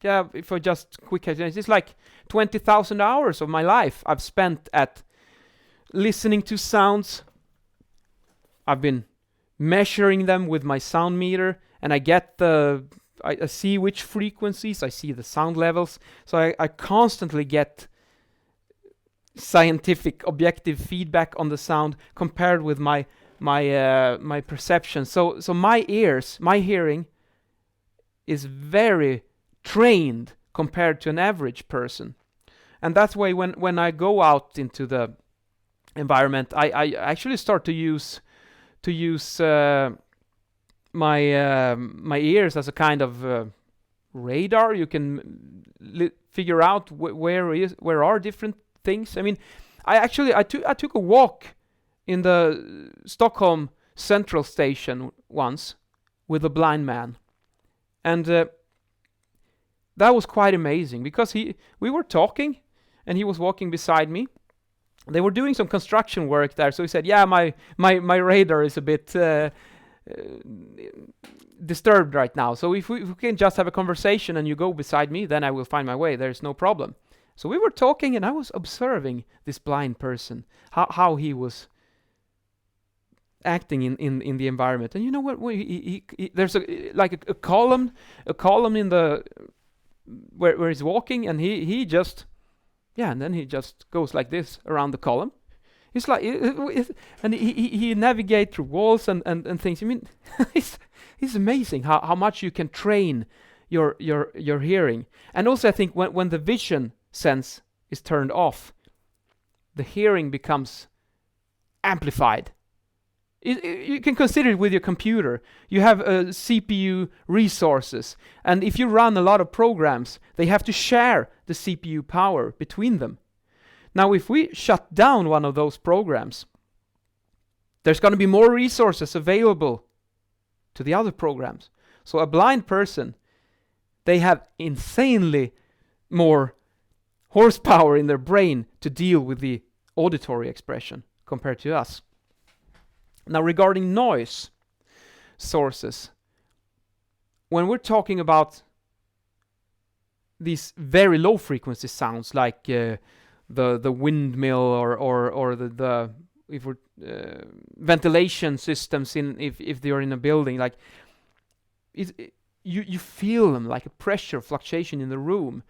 if I just quick, it's like 20,000 hours of my life I've spent at listening to sounds. I've been measuring them with my sound meter, and I get I see which frequencies, I see the sound levels, so I constantly get scientific objective feedback on the sound compared with my perception. So my ears, my hearing is very trained compared to an average person. And that's why when I go out into the environment, I actually start to use my ears as a kind of radar. You can figure out where are different things. I mean, I took a walk in the Stockholm Central Station once with a blind man, and that was quite amazing because we were talking, and he was walking beside me. They were doing some construction work there, so he said, "Yeah, my radar is a bit disturbed right now. So if we can just have a conversation and you go beside me, then I will find my way. There's no problem." So we were talking, and I was observing this blind person, how he was acting in the environment. And you know what? There's a column in the where he's walking, and he just and then he just goes like this around the column. It's like and he navigate through walls and things. I mean, it's amazing how much you can train your hearing. And also, I think when the vision sense is turned off, the hearing becomes amplified. You can consider it with your computer. You have CPU resources, and if you run a lot of programs, they have to share the CPU power between them. Now, if we shut down one of those programs, there's going to be more resources available to the other programs. So a blind person, they have insanely more horsepower in their brain to deal with the auditory expression compared to us. Now, regarding noise sources, when we're talking about these very low frequency sounds like the windmill or the if we're ventilation systems if they're in a building, like you feel them like a pressure fluctuation in the room,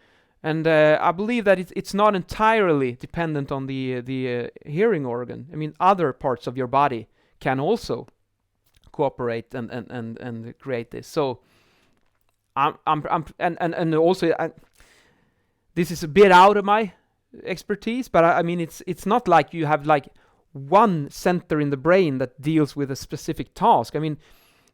and I believe that it's not entirely dependent on the hearing organ. I mean, other parts of your body can also cooperate and create this. So and also this is a bit out of my expertise, but I mean it's not like you have like one center in the brain that deals with a specific task. I mean,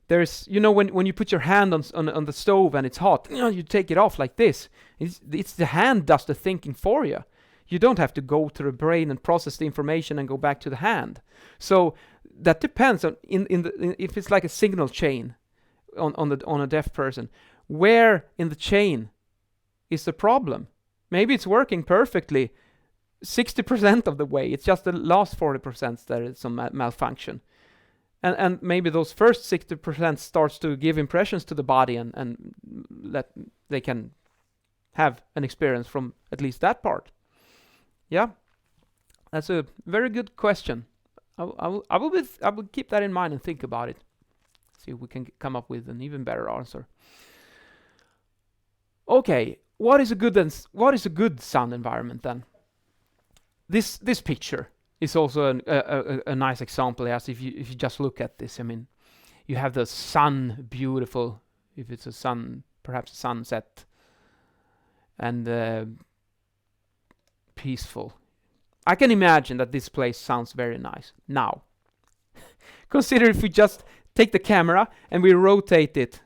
there's, you know, when you put your hand on the stove and it's hot, you take it off like this. It's the hand does the thinking for you. You don't have to go to the brain and process the information and go back to the hand. So that depends on if it's like a signal chain on a deaf person. Where in the chain is the problem? Maybe it's working perfectly 60% of the way. It's just the last 40% that is some malfunction. And maybe those first 60% starts to give impressions to the body and let they can have an experience from at least that part. Yeah, that's a very good question. I will keep that in mind and think about it. See if we can come up with an even better answer. Okay, what is a good sound environment then? This picture is also a nice example. As if you just look at this, I mean, you have the sun, beautiful. If it's a sun, perhaps a sunset, and peaceful. I can imagine that this place sounds very nice. Now, consider if we just take the camera and we rotate it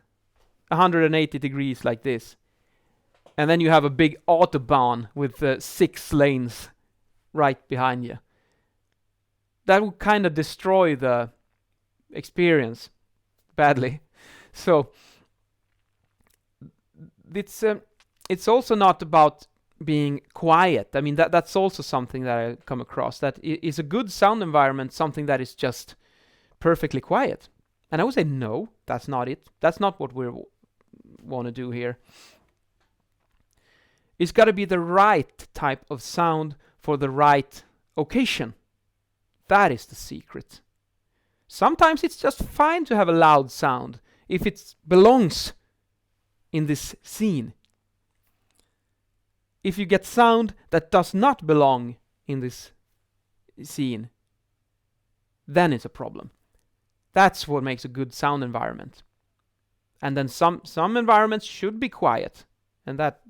180 degrees like this, and then you have a big autobahn with 6 lanes right behind you. That would kind of destroy the experience badly. So it's also not about being quiet. I mean, that's also something that I come across. That is a good sound environment something that is just perfectly quiet? And I would say no, that's not it. That's not what we want to do here. It's got to be the right type of sound for the right occasion. That is the secret. Sometimes it's just fine to have a loud sound if it belongs in this scene. If you get sound that does not belong in this scene, then it's a problem. That's what makes a good sound environment. And then some environments should be quiet, and that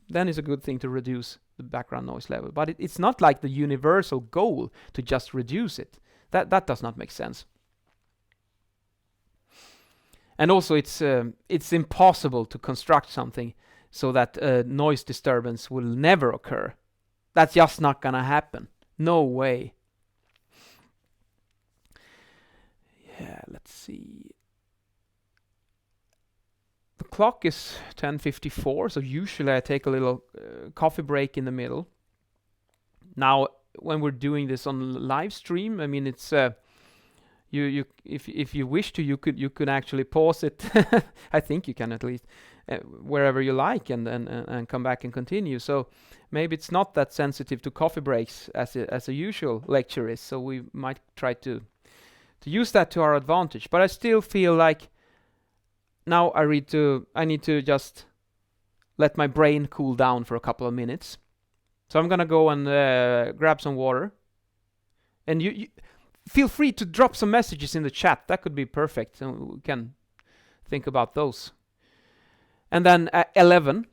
then is a good thing to reduce the background noise level. But it's not like the universal goal to just reduce it. That does not make sense. And also it's impossible to construct something so that noise disturbance will never occur. That's just not gonna happen. No way. Yeah, let's see. The clock is 10:54, so usually I take a little coffee break in the middle. Now, when we're doing this on live stream, I mean, it's if you wish to, you could actually pause it. I think you can, at least, wherever you like, and come back and continue. So maybe it's not that sensitive to coffee breaks as a usual lecture is. So we might try to use that to our advantage. But I still feel like now I need to just let my brain cool down for a couple of minutes. So I'm gonna go and grab some water. And you feel free to drop some messages in the chat. That could be perfect, and we can think about those. And then at 11,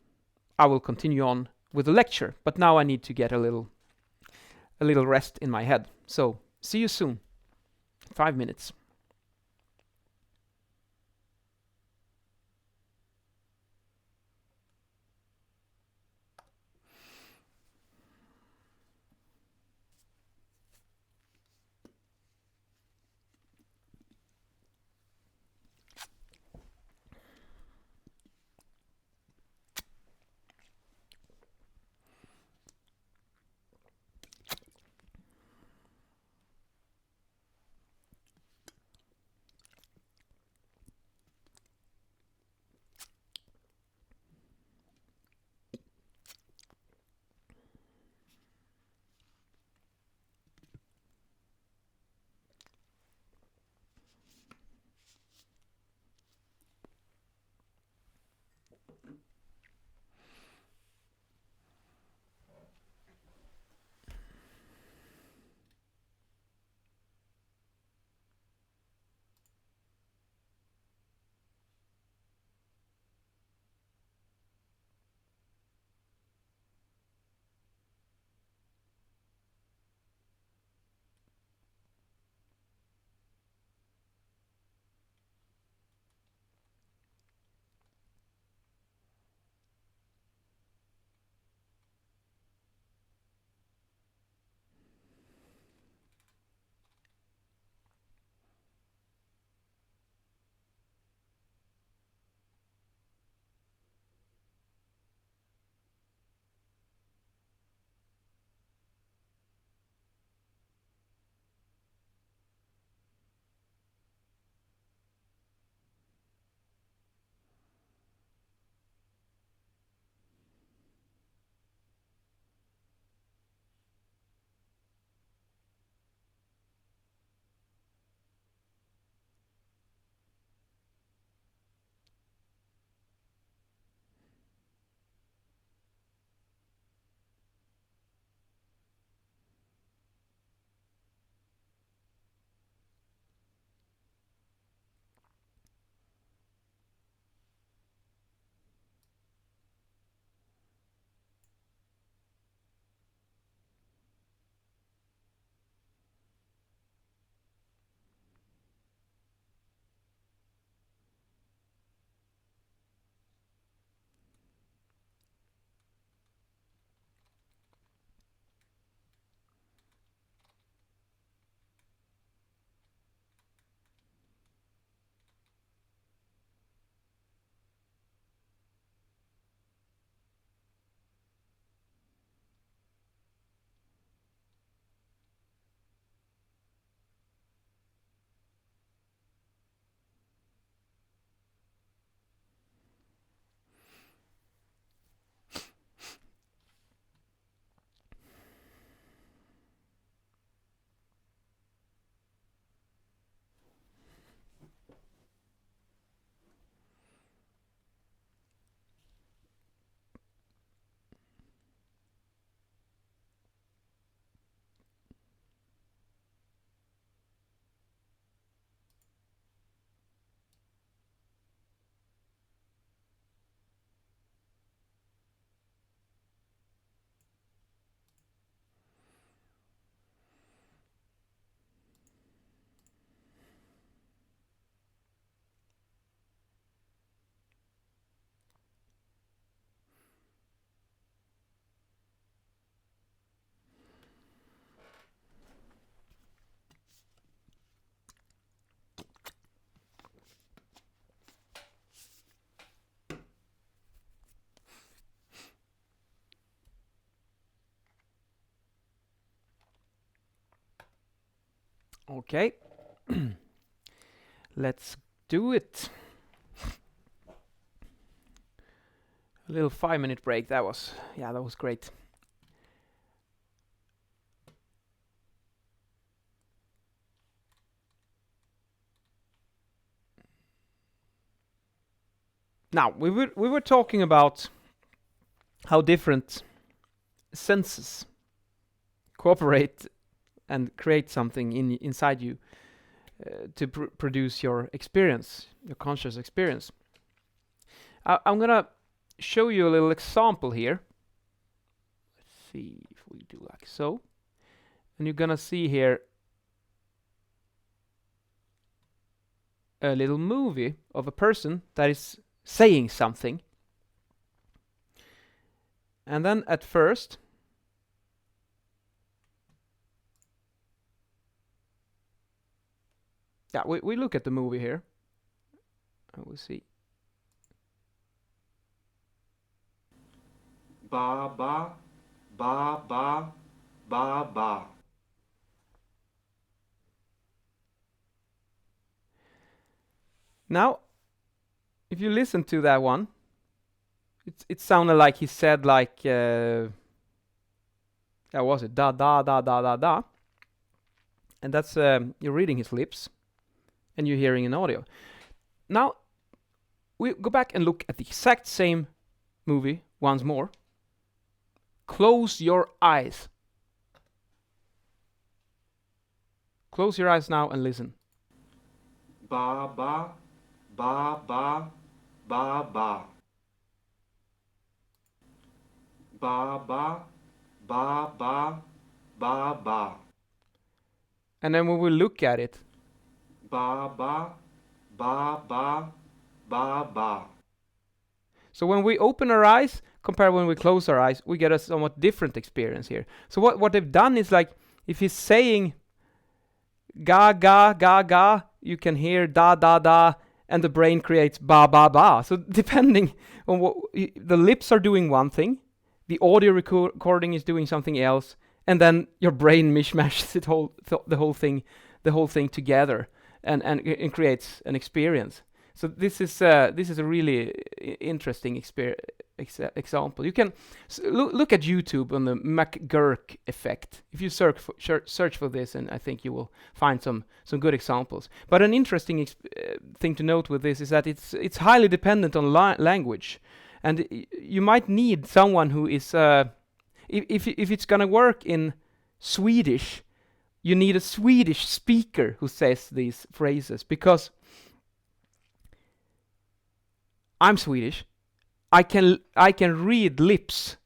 I will continue on with the lecture. But now I need to get a little rest in my head. So see you soon. 5 minutes. Okay. Let's do it. A little 5-minute break. That was great. Now, we were talking about how different senses cooperate and create something inside you to produce your experience, your conscious experience. I'm gonna show you a little example here. Let's see if we do like so. And you're gonna see here a little movie of a person that is saying something. And then at first, we look at the movie here. And we'll see. Ba ba ba ba ba ba. Now, if you listen to that one, it sounded like he said like was it da da da da da da, and that's you're reading his lips, and you're hearing an audio. Now, we go back and look at the exact same movie once more. Close your eyes. Close your eyes now and listen. Ba ba ba ba ba ba. Ba ba ba ba ba ba. And then when we look at it, ba ba ba ba ba ba. So when we open our eyes, compared when we close our eyes, we get a somewhat different experience here. So what they've done is like, if he's saying ga ga ga ga, you can hear da da da, and the brain creates ba ba ba. So depending on what the lips are doing one thing, the audio recording is doing something else, and then your brain mishmashes the whole thing together, and creates an experience. So this is a really interesting example. You can look at YouTube on the McGurk effect. If you search for this, and I think you will find some good examples. But an interesting thing to note with this is that it's highly dependent on language, and you might need someone who is if it's gonna work in Swedish, you need a Swedish speaker who says these phrases, because I'm Swedish. I can read lips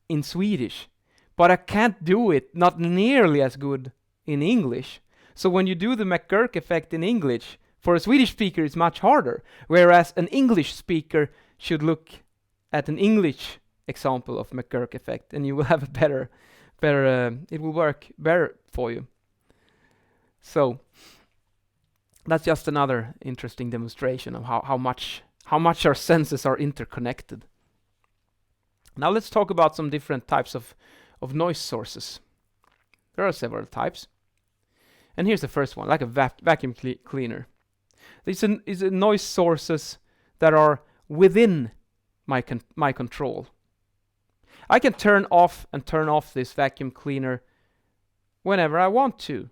in Swedish, but I can't do it not nearly as good in English. So when you do the McGurk effect in English, for a Swedish speaker it's much harder, whereas an English speaker should look at an English example of McGurk effect, and you will have a better it will work better for you. So that's just another interesting demonstration of how much our senses are interconnected. Now let's talk about some different types of noise sources. There are several types. And here's the first one, like a vacuum cleaner. These are noise sources that are within my control. I can turn off this vacuum cleaner whenever I want to.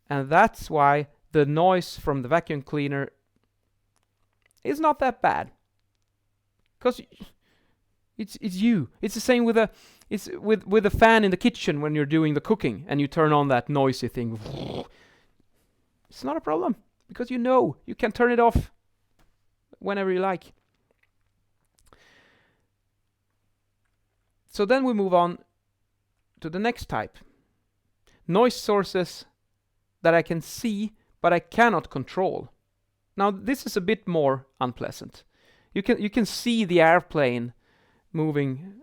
And that's why the noise from the vacuum cleaner is not that bad, because it's you. It's the same with a fan in the kitchen when you're doing the cooking and you turn on that noisy thing. It's not a problem, because you can turn it off whenever you like. So then we move on to the next type. Noise sources that I can see but I cannot control. Now this is a bit more unpleasant. You can see the airplane moving,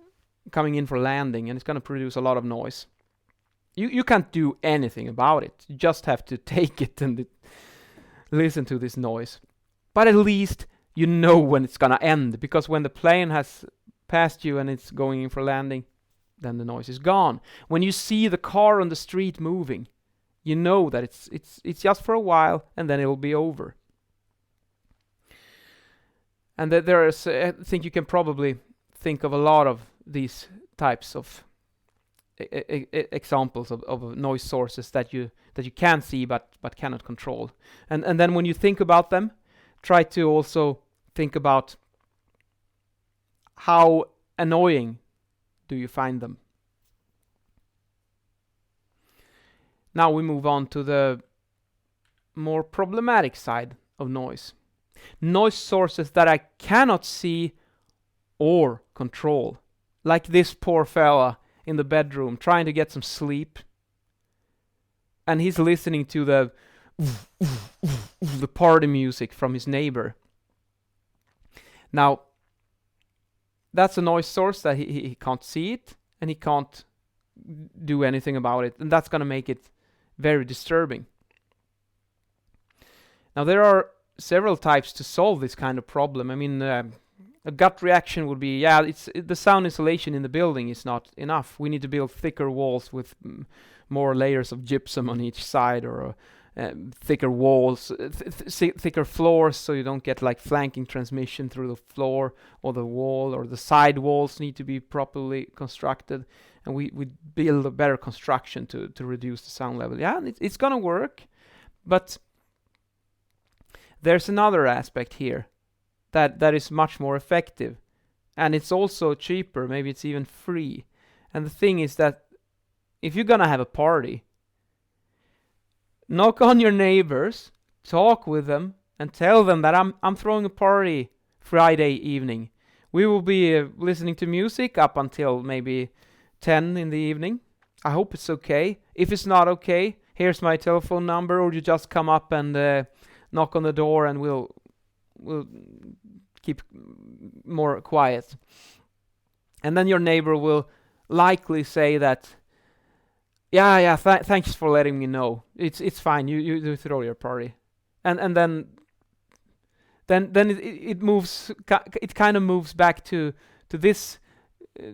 coming in for landing, and it's going to produce a lot of noise. You can't do anything about it. You just have to take it and listen to this noise. But at least you know when it's going to end, because when the plane has passed you and it's going in for landing, then the noise is gone. When you see the car on the street moving, you know that it's just for a while, and then it'll be over. And that there is, I think you can probably think of a lot of these types of examples of noise sources that you can see but cannot control. And then when you think about them, try to also think about how annoying do you find them. Now we move on to the more problematic side of noise. Noise sources that I cannot see or control. Like this poor fella in the bedroom trying to get some sleep. And he's listening to the party music from his neighbor. Now, that's a noise source that he can't see it, and he can't do anything about it. And that's going to make it very disturbing. Now, there are several types to solve this kind of problem. I mean, a gut reaction would be, the sound insulation in the building is not enough. We need to build thicker walls with more layers of gypsum on each side, or thicker walls, thicker floors, so you don't get like flanking transmission through the floor or the wall, or the side walls need to be properly constructed, and we build a better construction to reduce the sound level. Yeah, it's gonna work, but there's another aspect here that is much more effective, and it's also cheaper. Maybe it's even free. And the thing is that if you're gonna have a party, knock on your neighbors, talk with them, and tell them that I'm throwing a party Friday evening. We will be listening to music up until maybe 10 in the evening. I hope it's okay. If it's not okay, here's my telephone number, or you just come up and knock on the door, and we'll keep more quiet. And then your neighbor will likely say that, thanks for letting me know. It's fine. You throw your party, and then it moves. It kind of moves back to this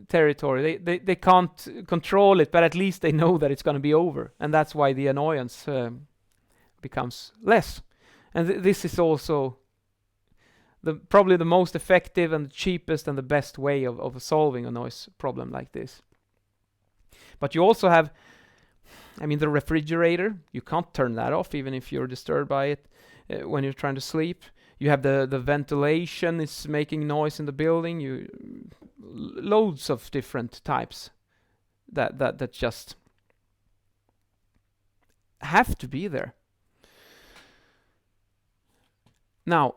territory. They can't control it, but at least they know that it's going to be over, and that's why the annoyance becomes less. And this is also probably the most effective and the cheapest and the best way of solving a noise problem like this. But you also have, the refrigerator. You can't turn that off even if you're disturbed by it when you're trying to sleep. You have the ventilation is making noise in the building. Loads of different types that just have to be there. Now,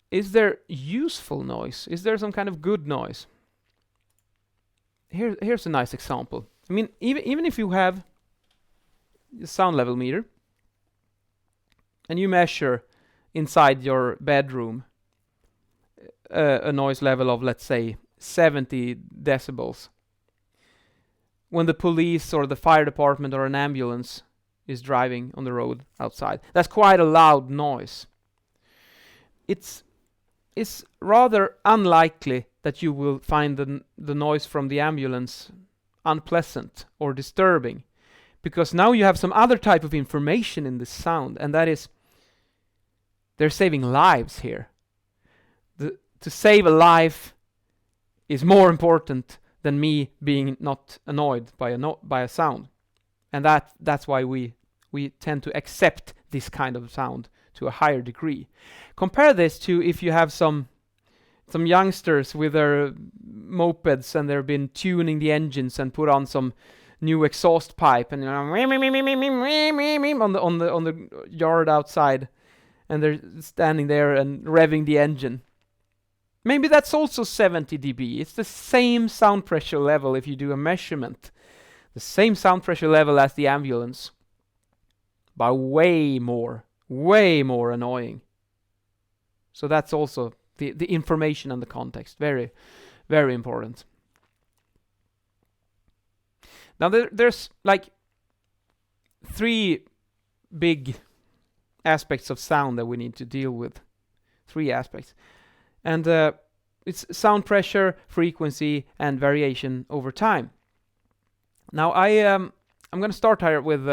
is there useful noise? Is there some kind of good noise? Here's a nice example. Even if you have a sound level meter and you measure inside your bedroom a noise level of, let's say, 70 decibels, when the police or the fire department or an ambulance is driving on the road outside, that's quite a loud noise. It's rather unlikely that you will find the noise from the ambulance unpleasant or disturbing, because now you have some other type of information in this sound, and that is they're saving lives here. To save a life is more important than me being not annoyed by a sound, and that's why we tend to accept this kind of sound to a higher degree. Compare this to if you have some youngsters with their mopeds and they've been tuning the engines and put on some new exhaust pipe and on the yard outside, and they're standing there and revving the engine. Maybe that's also 70 dB. It's the same sound pressure level if you do a measurement. The same sound pressure level as the ambulance, but way more annoying. So that's also the information and the context. Very, very important. Now there's like 3 big aspects of sound that we need to deal with. 3 aspects. And it's sound pressure, frequency, and variation over time. Now I'm going to start here with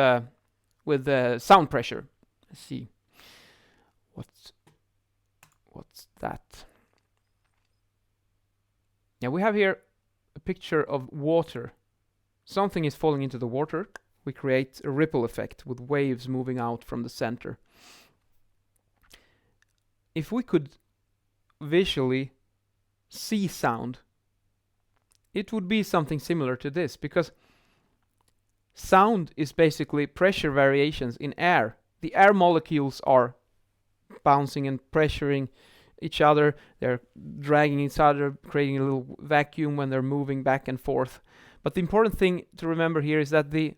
with sound pressure. Let's see. What's that? Yeah, we have here a picture of water. Something is falling into the water. We create a ripple effect with waves moving out from the center. If we could visually see sound, it would be something similar to this, because sound is basically pressure variations in air. The air molecules are bouncing and pressuring each other. They're dragging each other, creating a little vacuum when they're moving back and forth. But the important thing to remember here is that the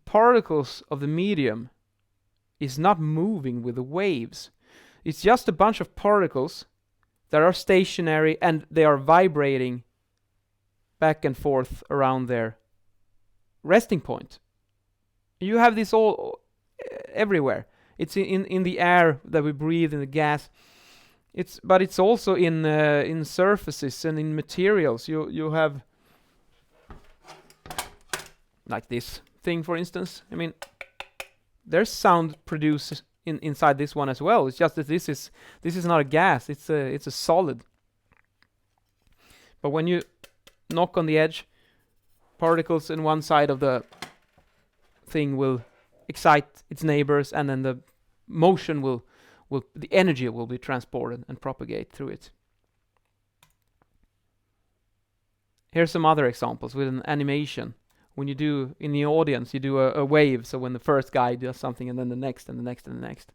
particles of the medium is not moving with the waves. It's just a bunch of particles that are stationary and they are vibrating back and forth around their resting point. You have this all everywhere. It's in the air that we breathe, in the gas. But it's also in surfaces and in materials. You have like this thing, for instance. I mean, there's sound produced inside this one as well. It's just that this is not a gas. It's a solid. But when you knock on the edge, particles in one side of the thing will excite its neighbors, and then the motion the energy will be transported and propagate through it. Here's some other examples with an animation. When you do, in the audience, you do a wave, so when the first guy does something, and then the next, and the next, and the next.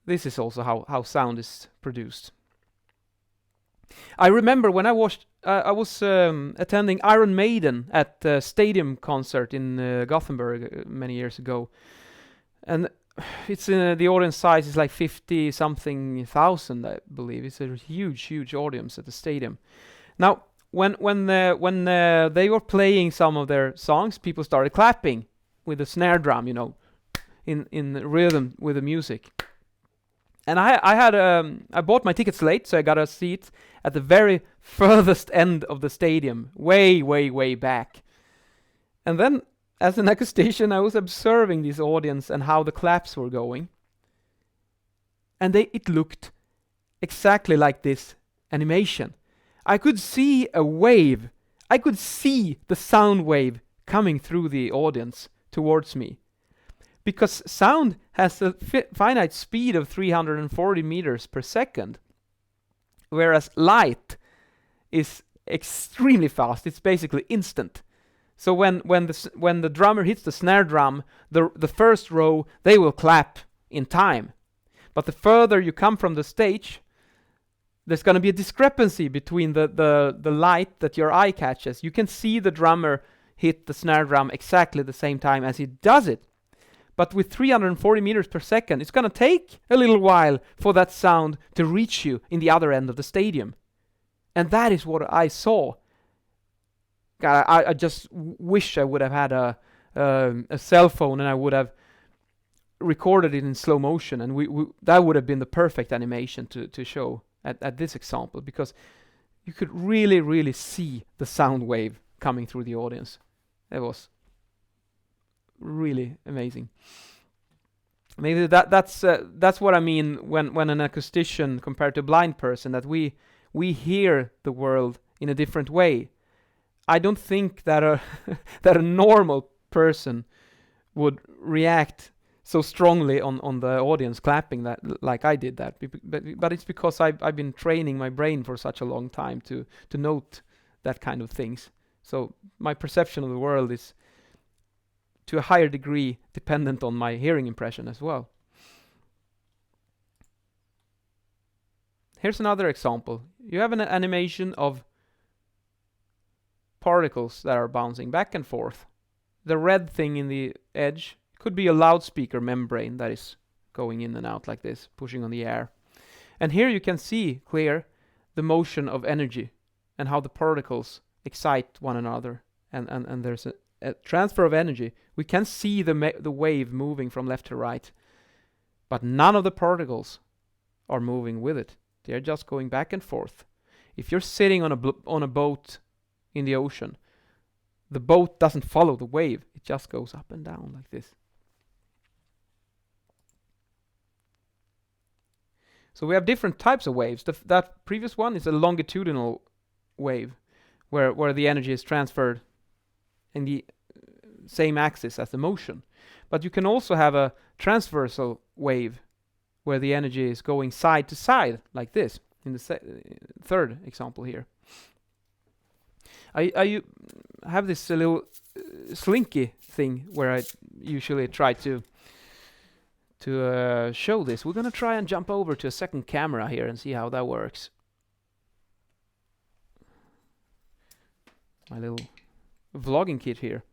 This is also how sound is produced. I remember when I was attending Iron Maiden at a stadium concert in Gothenburg many years ago, and it's the audience size is like 50-something thousand, I believe. It's a huge audience at the stadium. Now, when they were playing some of their songs, people started clapping with the snare drum, in rhythm with the music. And I bought my tickets late, so I got a seat at the very furthest end of the stadium, way back. And then, as an acoustician, I was observing this audience and how the claps were going. And it looked exactly like this animation. I could see a wave. I could see the sound wave coming through the audience towards me. Because sound has a finite speed of 340 meters per second, whereas light is extremely fast. It's basically instant. So when the drummer hits the snare drum, the first row, they will clap in time. But the further you come from the stage, there's going to be a discrepancy between the light that your eye catches. You can see the drummer hit the snare drum exactly the same time as he does it. But with 340 meters per second, it's going to take a little while for that sound to reach you in the other end of the stadium. And that is what I saw. God, I just wish I would have had a cell phone and I would have recorded it in slow motion, and that would have been the perfect animation to show at this example, because you could really see the sound wave coming through the audience. It was really amazing. Maybe that's what I mean when an acoustician compared to a blind person, that we hear the world in a different way. I don't think that a normal person would react so strongly on the audience clapping that like I did that. But it's because I've been training my brain for such a long time to note that kind of things. So my perception of the world is to a higher degree dependent on my hearing impression as well. Here's another example. You have an animation of particles that are bouncing back and forth. The red thing in the edge could be a loudspeaker membrane that is going in and out like this, pushing on the air. And here you can see clear the motion of energy and how the particles excite one another. And there's a transfer of energy. We can see the wave moving from left to right. But none of the particles are moving with it. They're just going back and forth. If you're sitting on a boat in the ocean, the boat doesn't follow the wave. It just goes up and down like this. So we have different types of waves. That previous one is a longitudinal wave, where the energy is transferred in the same axis as the motion. But you can also have a transversal wave, where the energy is going side to side, like this, in the third example here. I have this little slinky thing where I usually try to show this. We're gonna try and jump over to a second camera here and see how that works. My little vlogging kit here.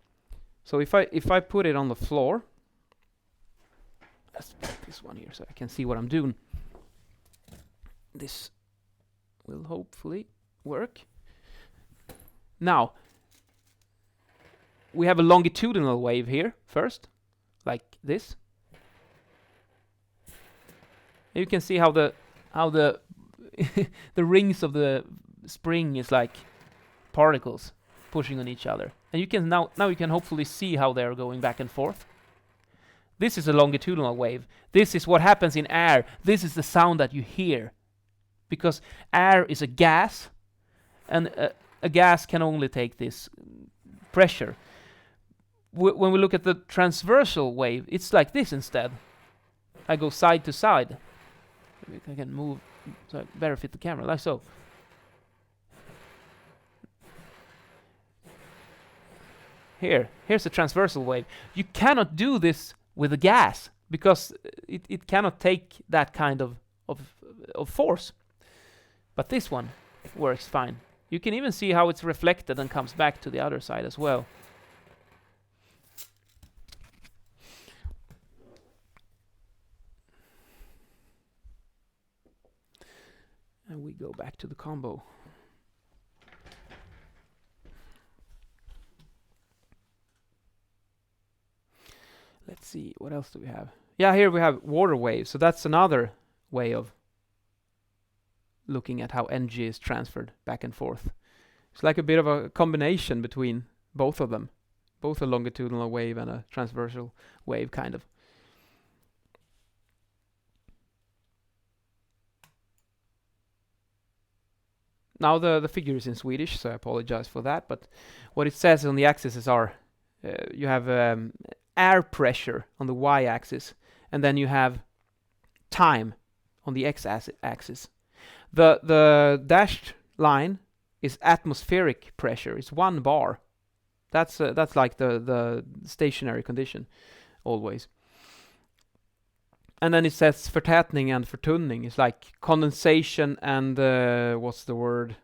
So if I put it on the floor, let's put this one here so I can see what I'm doing. This will hopefully work. Now we have a longitudinal wave here first, like this. You can see how the the rings of the spring is like particles pushing on each other, and you can now you can hopefully see how they're going back and forth. This is a longitudinal wave. This is what happens in air. This is the sound that you hear, because air is a gas, and a gas can only take this pressure. When we look at the transversal wave, it's like this instead. I go side to side. Maybe I can move so I better fit the camera, like so. Here's a transversal wave. You cannot do this with a gas, because it cannot take that kind of force. But this one works fine. You can even see how it's reflected and comes back to the other side as well. And we go back to the combo. Let's see, what else do we have? Yeah, here we have water waves. So that's another way of looking at how energy is transferred back and forth. It's like a bit of a combination between both of them. Both a longitudinal wave and a transversal wave, kind of. Now the figure is in Swedish, so I apologize for that. But what it says on the axes are you have air pressure on the y-axis, and then you have time on the x-axis. The dashed line is atmospheric pressure. It's 1 bar. That's like the stationary condition, always. And then it says förtätning and förtunning. It's like condensation and what's the word?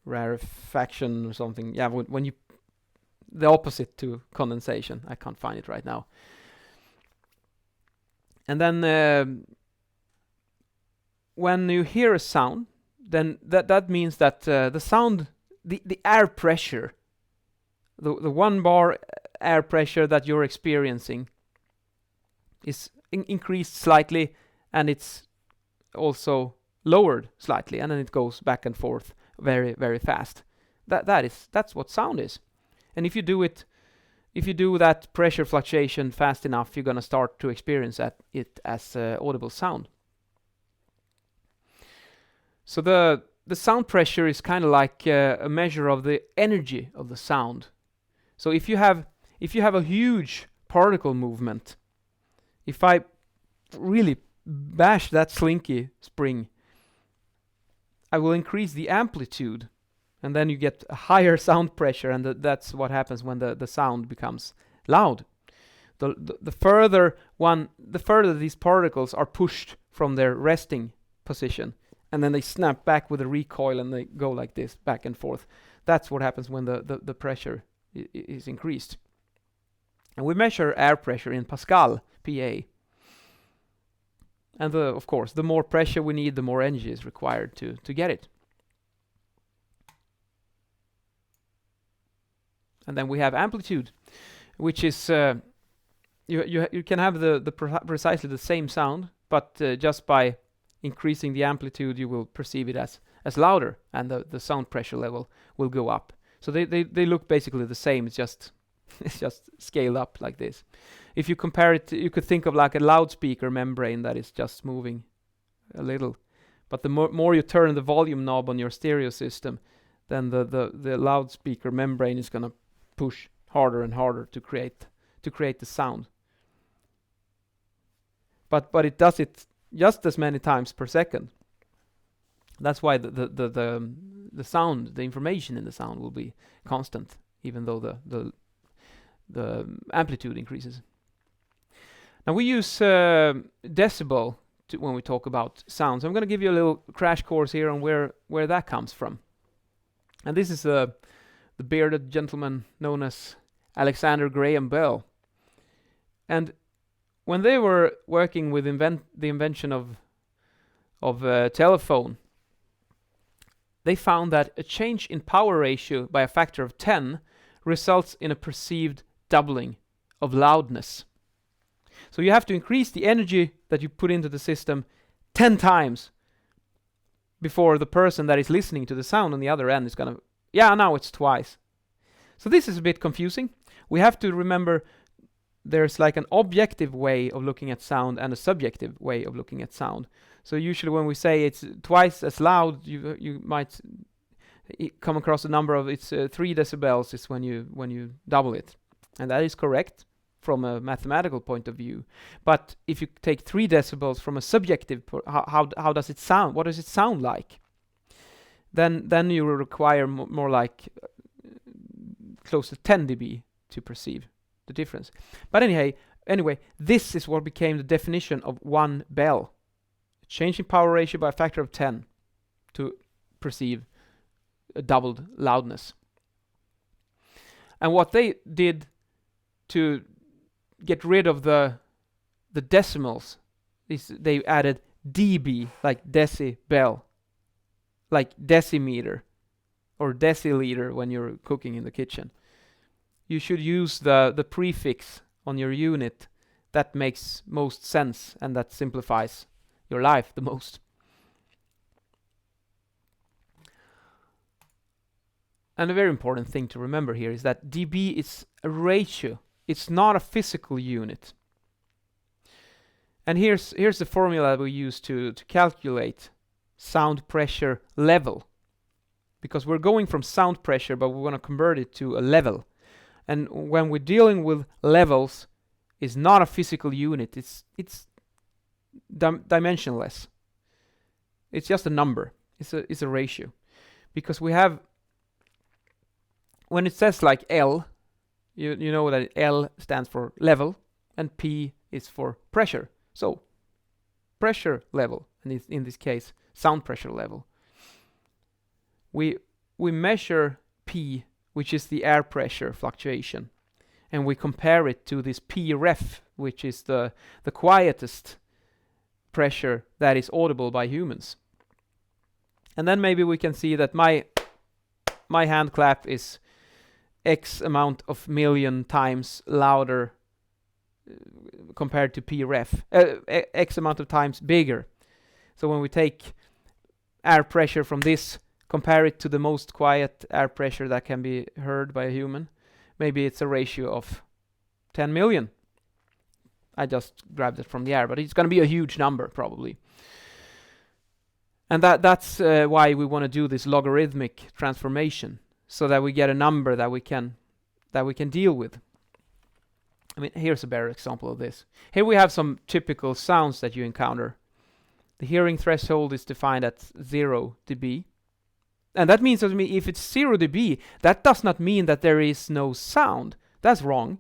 Rarefaction or something. Yeah, when you the opposite to condensation. I can't find it right now. And then when you hear a sound, then that means that the sound, the air pressure, the 1 bar air pressure that you're experiencing is increased slightly, and it's also lowered slightly, and then it goes back and forth very, very fast. That's what sound is. And if you do that pressure fluctuation fast enough, you're gonna start to experience it as audible sound. So the sound pressure is kind of like a measure of the energy of the sound. So if you have a huge particle movement, if I really bash that slinky spring, I will increase the amplitude, and then you get a higher sound pressure, and that's what happens when the sound becomes loud. The further these particles are pushed from their resting position, and then they snap back with a recoil, and they go like this back and forth. That's what happens when the pressure is increased. And we measure air pressure in Pascal, PA. And of course, the more pressure we need, the more energy is required to get it. And then we have amplitude, which is you can have precisely the same sound, but just by increasing the amplitude, you will perceive it as louder, and the sound pressure level will go up. So they look basically the same. It's just it's just scaled up like this. If you compare it, you could think of like a loudspeaker membrane that is just moving a little. But the more you turn the volume knob on your stereo system, then the loudspeaker membrane is gonna push harder and harder to create the sound. But it does it just as many times per second. That's why the sound, the information in the sound will be constant, even though the amplitude increases. Now we use decibel when we talk about sounds. I'm going to give you a little crash course here on where that comes from. And this is the bearded gentleman known as Alexander Graham Bell. And when they were working with the invention of telephone, they found that a change in power ratio by a factor of 10 results in a perceived doubling of loudness. So you have to increase the energy that you put into the system 10 times before the person that is listening to the sound on the other end is gonna, yeah, now it's twice. So this is a bit confusing. We have to remember there's like an objective way of looking at sound and a subjective way of looking at sound. So usually when we say it's twice as loud, you might come across a number of, it's 3 decibels is when you double it. And that is correct from a mathematical point of view. But if you take 3 decibels from a subjective, how does it sound? What does it sound like? Then you will require more like close to 10 dB to perceive the difference. But anyway, this is what became the definition of 1 bell. Change in power ratio by a factor of 10 to perceive a doubled loudness. And what they did to get rid of the decimals is they added dB, like decibel, like decimeter or deciliter when you're cooking in the kitchen. You should use the prefix on your unit. That makes most sense and that simplifies your life the most. And a very important thing to remember here is that dB is a ratio. It's not a physical unit. And here's the formula we use to calculate sound pressure level. Because we're going from sound pressure, but we want to convert it to a level. And when we're dealing with levels, it's not a physical unit. It's dimensionless. It's just a number. It's a ratio. Because we have, when it says like L, you know that L stands for level and P is for pressure. So pressure level, and in this case sound pressure level. We measure P, which is the air pressure fluctuation, and we compare it to this P ref, which is the quietest pressure that is audible by humans. And then maybe we can see that my hand clap is X amount of million times louder compared to P ref, X amount of times bigger. So when we take air pressure from this, compare it to the most quiet air pressure that can be heard by a human, maybe it's a ratio of 10 million. I just grabbed it from the air, but it's going to be a huge number probably. And that's why we want to do this logarithmic transformation, so that we get a number that we can deal with. I mean, here's a better example of this. Here we have some typical sounds that you encounter. The hearing threshold is defined at 0 dB. And that means that if it's 0 dB, that does not mean that there is no sound. That's wrong.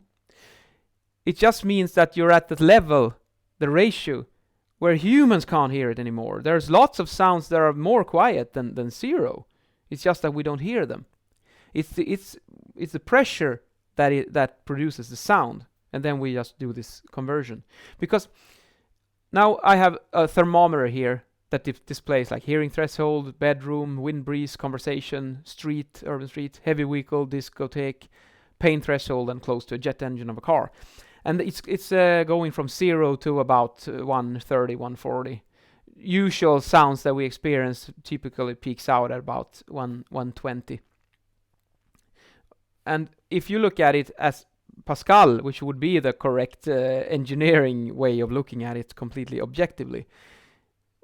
It just means that you're at the level, the ratio, where humans can't hear it anymore. There's lots of sounds that are more quiet than 0. It's just that we don't hear them. It's the pressure that produces the sound, and then we just do this conversion. Because now I have a thermometer here that displays like hearing threshold, bedroom, wind breeze, conversation, street, urban street, heavy vehicle, discotheque, pain threshold, and close to a jet engine of a car. And it's going from 0 to about 130, 140. Usual sounds that we experience typically peaks out at about 120. And if you look at it as Pascal, which would be the correct engineering way of looking at it completely objectively,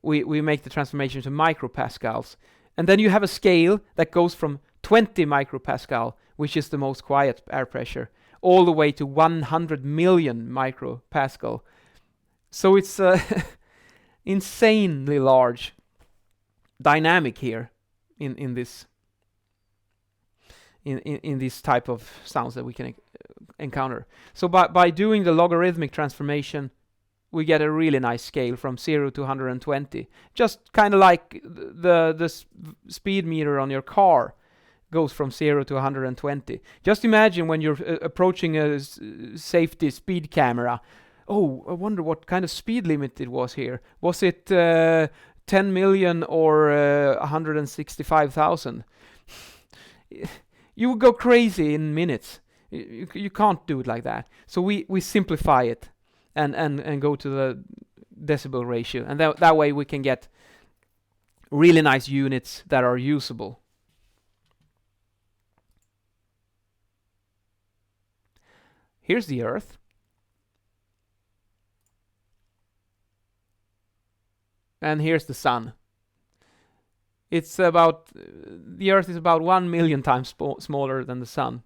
we make the transformation to micropascals. And then you have a scale that goes from 20 micropascal, which is the most quiet air pressure, all the way to 100 million micropascal. So it's insanely large dynamic here in this type of sounds that we can encounter. So by doing the logarithmic transformation, we get a really nice scale from 0 to 120. Just kind of like the speed meter on your car goes from 0 to 120. Just imagine when you're approaching a safety speed camera. Oh, I wonder what kind of speed limit it was here. Was it 10 million or 165,000? You would go crazy in minutes. You can't do it like that. So we simplify it and go to the decibel ratio. And that way we can get really nice units that are usable. Here's the Earth. And here's the Sun. It's about, the Earth is about 1 million times smaller than the Sun.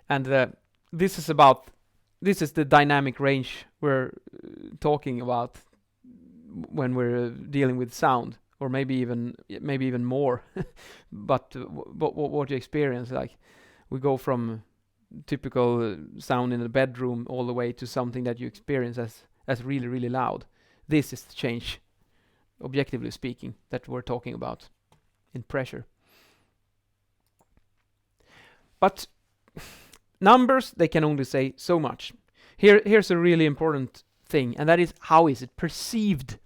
And this is the dynamic range we're talking about when we're dealing with sound, or maybe even more. But what you experience, like we go from typical sound in the bedroom all the way to something that you experience as really, really loud. This is the change, objectively speaking, that we're talking about in pressure. But numbers, they can only say so much. Here's a really important thing, and that is, how is it perceived?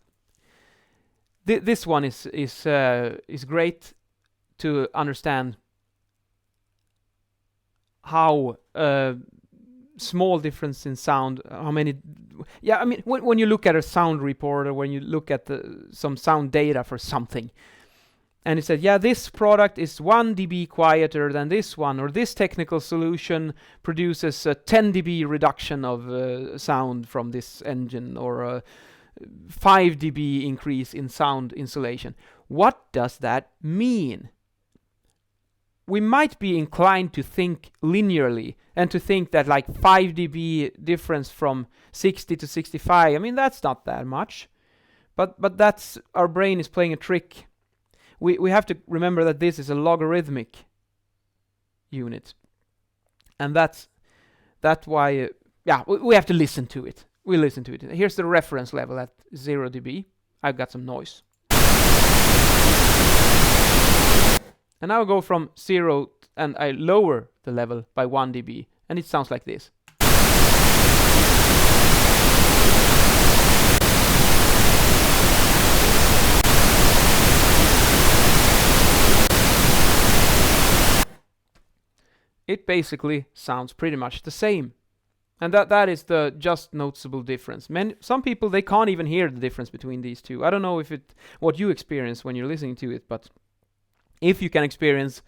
This one is great to understand how small difference in sound, how many. Yeah, I mean, when you look at a sound report, or when you look at some sound data for something, and it said, yeah, this product is 1 dB quieter than this one, or this technical solution produces a 10 dB reduction of sound from this engine, or a 5 dB increase in sound insulation. What does that mean? We might be inclined to think linearly and to think that like 5 dB difference from 60 to 65, I mean, that's not that much. But that's, our brain is playing a trick. We have to remember that this is a logarithmic unit. And that's why, we have to listen to it. We listen to it. Here's the reference level at 0 dB. I've got some noise. And now I go from 0 and I lower the level by 1 dB. And it sounds like this. It basically sounds pretty much the same. And that is the just noticeable difference. Some people, they can't even hear the difference between these two. I don't know what you experience when you're listening to it, but if you can experience,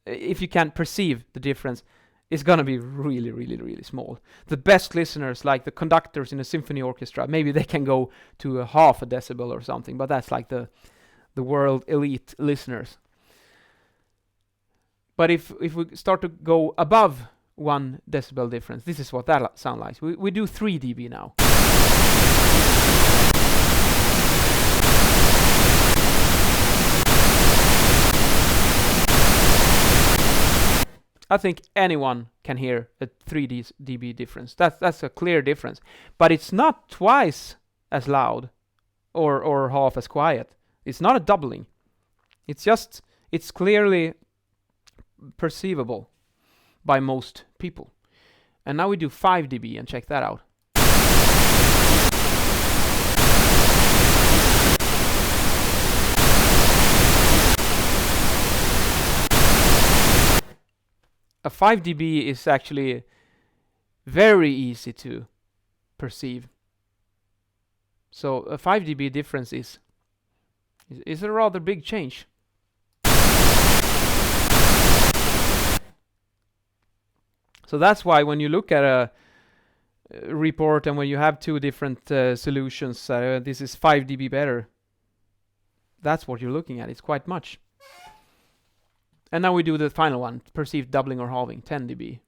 if you can perceive the difference, it's gonna be really, really, really small. The best listeners, like the conductors in a symphony orchestra, maybe they can go to a half a decibel or something, but that's like the world elite listeners. But if we start to go above 1 decibel difference, this is what that sounds like. We do 3 dB now. I think anyone can hear a 3 dB difference. That's a clear difference. But it's not twice as loud or half as quiet. It's not a doubling. It's clearly perceivable by most people. And now we do 5 dB and check that out. A 5 dB is actually very easy to perceive. So a 5 dB difference is a rather big change. So that's why when you look at a report and when you have two different solutions, this is 5 dB better. That's what you're looking at. It's quite much. And now we do the final one, perceived doubling or halving, 10 dB.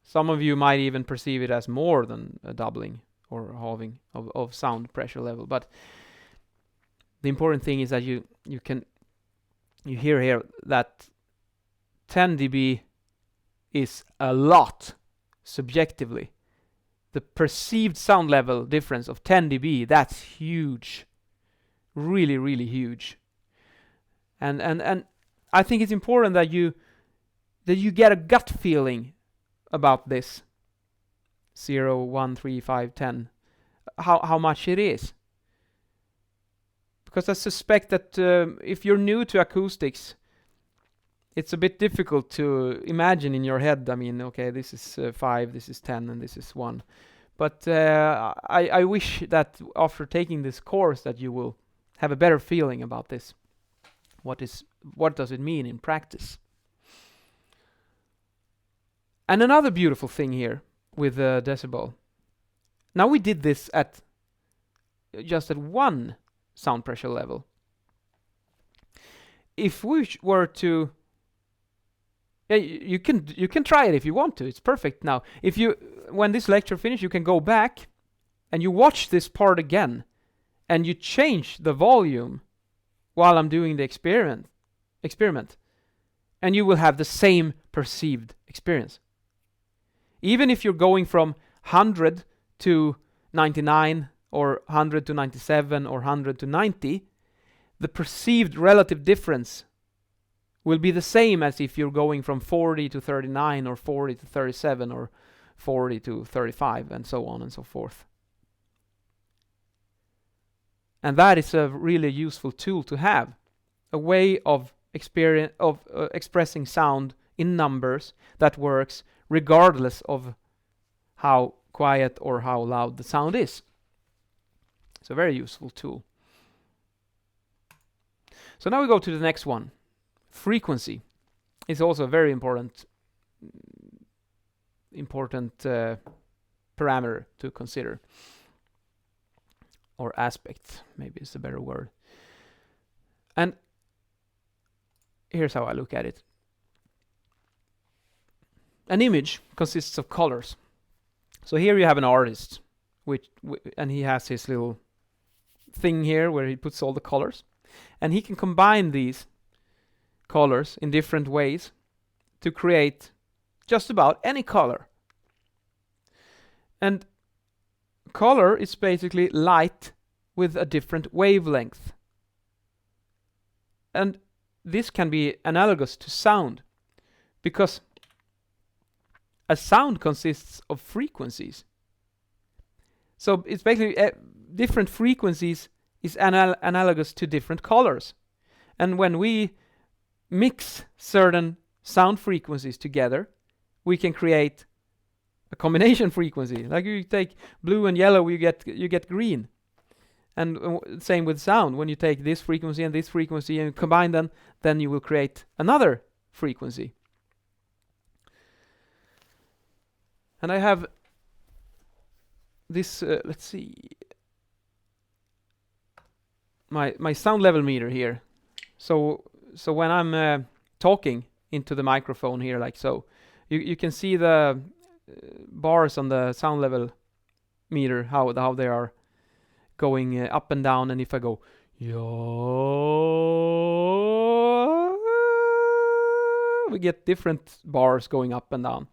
Some of you might even perceive it as more than a doubling or halving of sound pressure level, but the important thing is that you hear here that 10 dB is a lot subjectively. The perceived sound level difference of 10 dB, that's huge. Really, really huge. And I think it's important that you get a gut feeling about this 0, 1, 3, 5, 10, how much it is. Because I suspect that if you're new to acoustics, it's a bit difficult to imagine in your head. I mean, okay, this is 5, this is 10, and this is 1. But I wish that after taking this course that you will have a better feeling about this. What does it mean in practice? And another beautiful thing here with decibel. Now we did this at just at 1 sound pressure level. If we were to, you can try it if you want to. It's perfect now. When this lecture finishes, you can go back and you watch this part again, and you change the volume while I'm doing the experiment, and you will have the same perceived experience. Even if you're going from 100 to 99 or 100 to 97 or 100 to 90, the perceived relative difference will be the same as if you're going from 40 to 39 or 40 to 37 or 40 to 35 and so on and so forth. And that is a really useful tool to have, a way of expressing sound in numbers that works regardless of how quiet or how loud the sound is. It's a very useful tool. So now we go to the next one. Frequency is also a very important parameter to consider, or aspect, maybe is a better word. And here's how I look at it. An image consists of colors. So here you have an artist, and he has his little thing here where he puts all the colors, and he can combine these colors in different ways to create just about any color. And color is basically light with a different wavelength. And this can be analogous to sound, because a sound consists of frequencies. So it's basically different frequencies is analogous to different colors. And when we mix certain sound frequencies together, we can create a combination frequency. Like you take blue and yellow, you get green. And same with sound. When you take this frequency and combine them, then you will create another frequency. And I have this, let's see, my sound level meter here. So when I'm talking into the microphone here, like so, you can see the bars on the sound level meter, how they are going up and down. And if I go, we get different bars going up and down.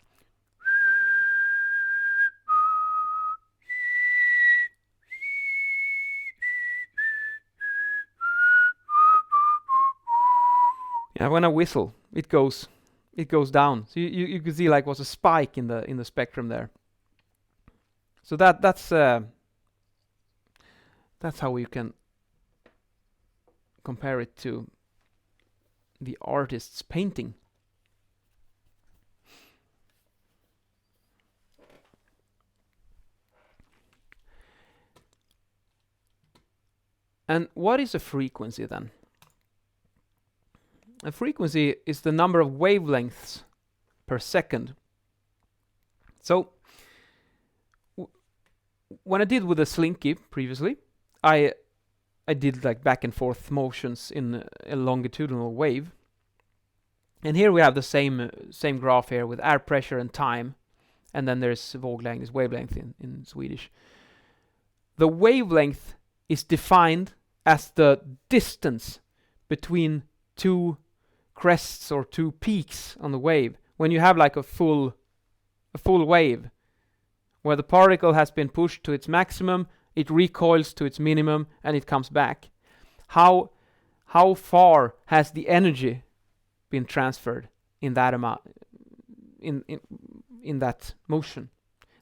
Yeah, when I whistle, it goes down. So you can see like was a spike in the spectrum there. So that's how you can compare it to the artist's painting. And what is a frequency then? A frequency is the number of wavelengths per second. So when I did with a slinky previously, I did like back and forth motions in a longitudinal wave. And here we have the same graph here with air pressure and time, and then there's våglängd, is wavelength in Swedish. The wavelength is defined as the distance between two crests or two peaks on the wave. When you have like a full wave, where the particle has been pushed to its maximum, it recoils to its minimum, and it comes back. How far has the energy been transferred in that amount, in that motion?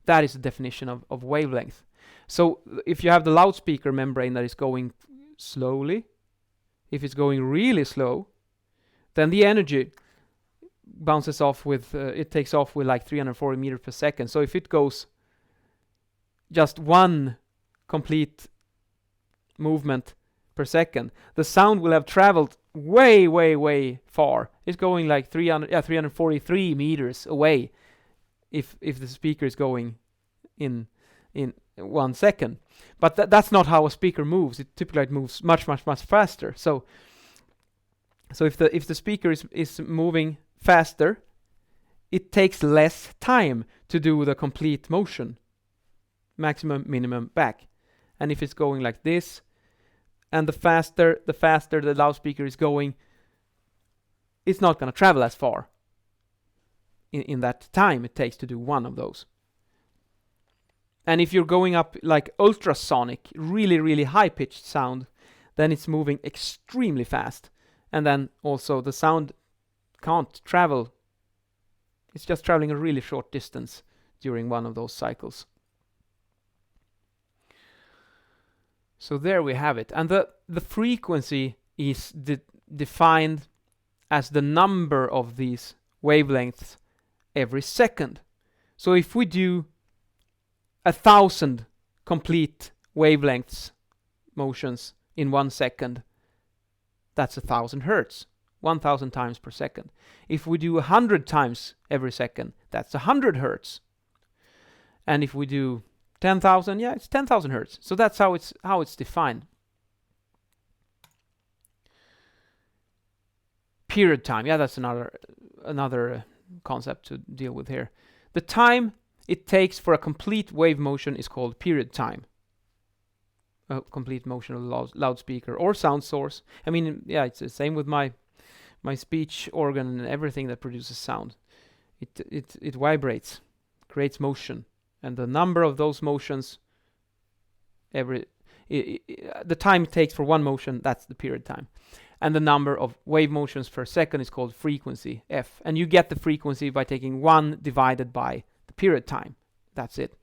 That is the definition of wavelength. So if you have the loudspeaker membrane that is going slowly, if it's going really slow, then the energy bounces off with, it takes off with like 340 meters per second. So if it goes just one complete movement per second, the sound will have traveled way, way, way far. It's going like 343 meters away if the speaker is going in 1 second. But that's not how a speaker moves. It typically moves much, much, much faster. So if the speaker is moving faster, it takes less time to do the complete motion, maximum, minimum, back. And if it's going like this, and the faster the loudspeaker is going, it's not going to travel as far in that time it takes to do one of those. And if you're going up like ultrasonic, really, really high-pitched sound, then it's moving extremely fast. And then also the sound can't travel. It's just traveling a really short distance during one of those cycles. So there we have it. And the frequency is defined as the number of these wavelengths every second. So if we do 1,000 complete wavelengths motions in 1 second, that's 1,000 hertz, 1,000 times per second. If we do 100 times every second, that's 100 hertz. And if we do 10,000, yeah, it's 10,000 hertz. So that's how it's defined. Period time, yeah, that's another concept to deal with here. The time it takes for a complete wave motion is called period time. A complete motion of the loudspeaker or sound source. I mean, yeah, it's the same with my speech organ and everything that produces sound. It vibrates, creates motion, and the number of those motions the time it takes for one motion, that's the period time. And the number of wave motions per second is called frequency, F. And you get the frequency by taking 1 divided by the period time. That's it.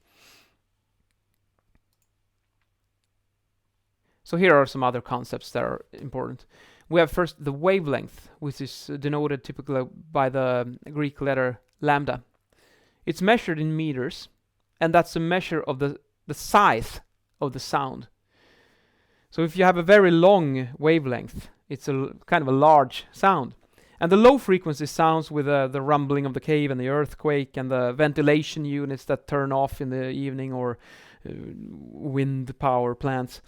So here are some other concepts that are important. We have first the wavelength, which is denoted typically by the Greek letter lambda. It's measured in meters, and that's a measure of the size of the sound. So if you have a very long wavelength, it's a kind of a large sound. And the low frequency sounds with the rumbling of the cave and the earthquake and the ventilation units that turn off in the evening, or wind power plants,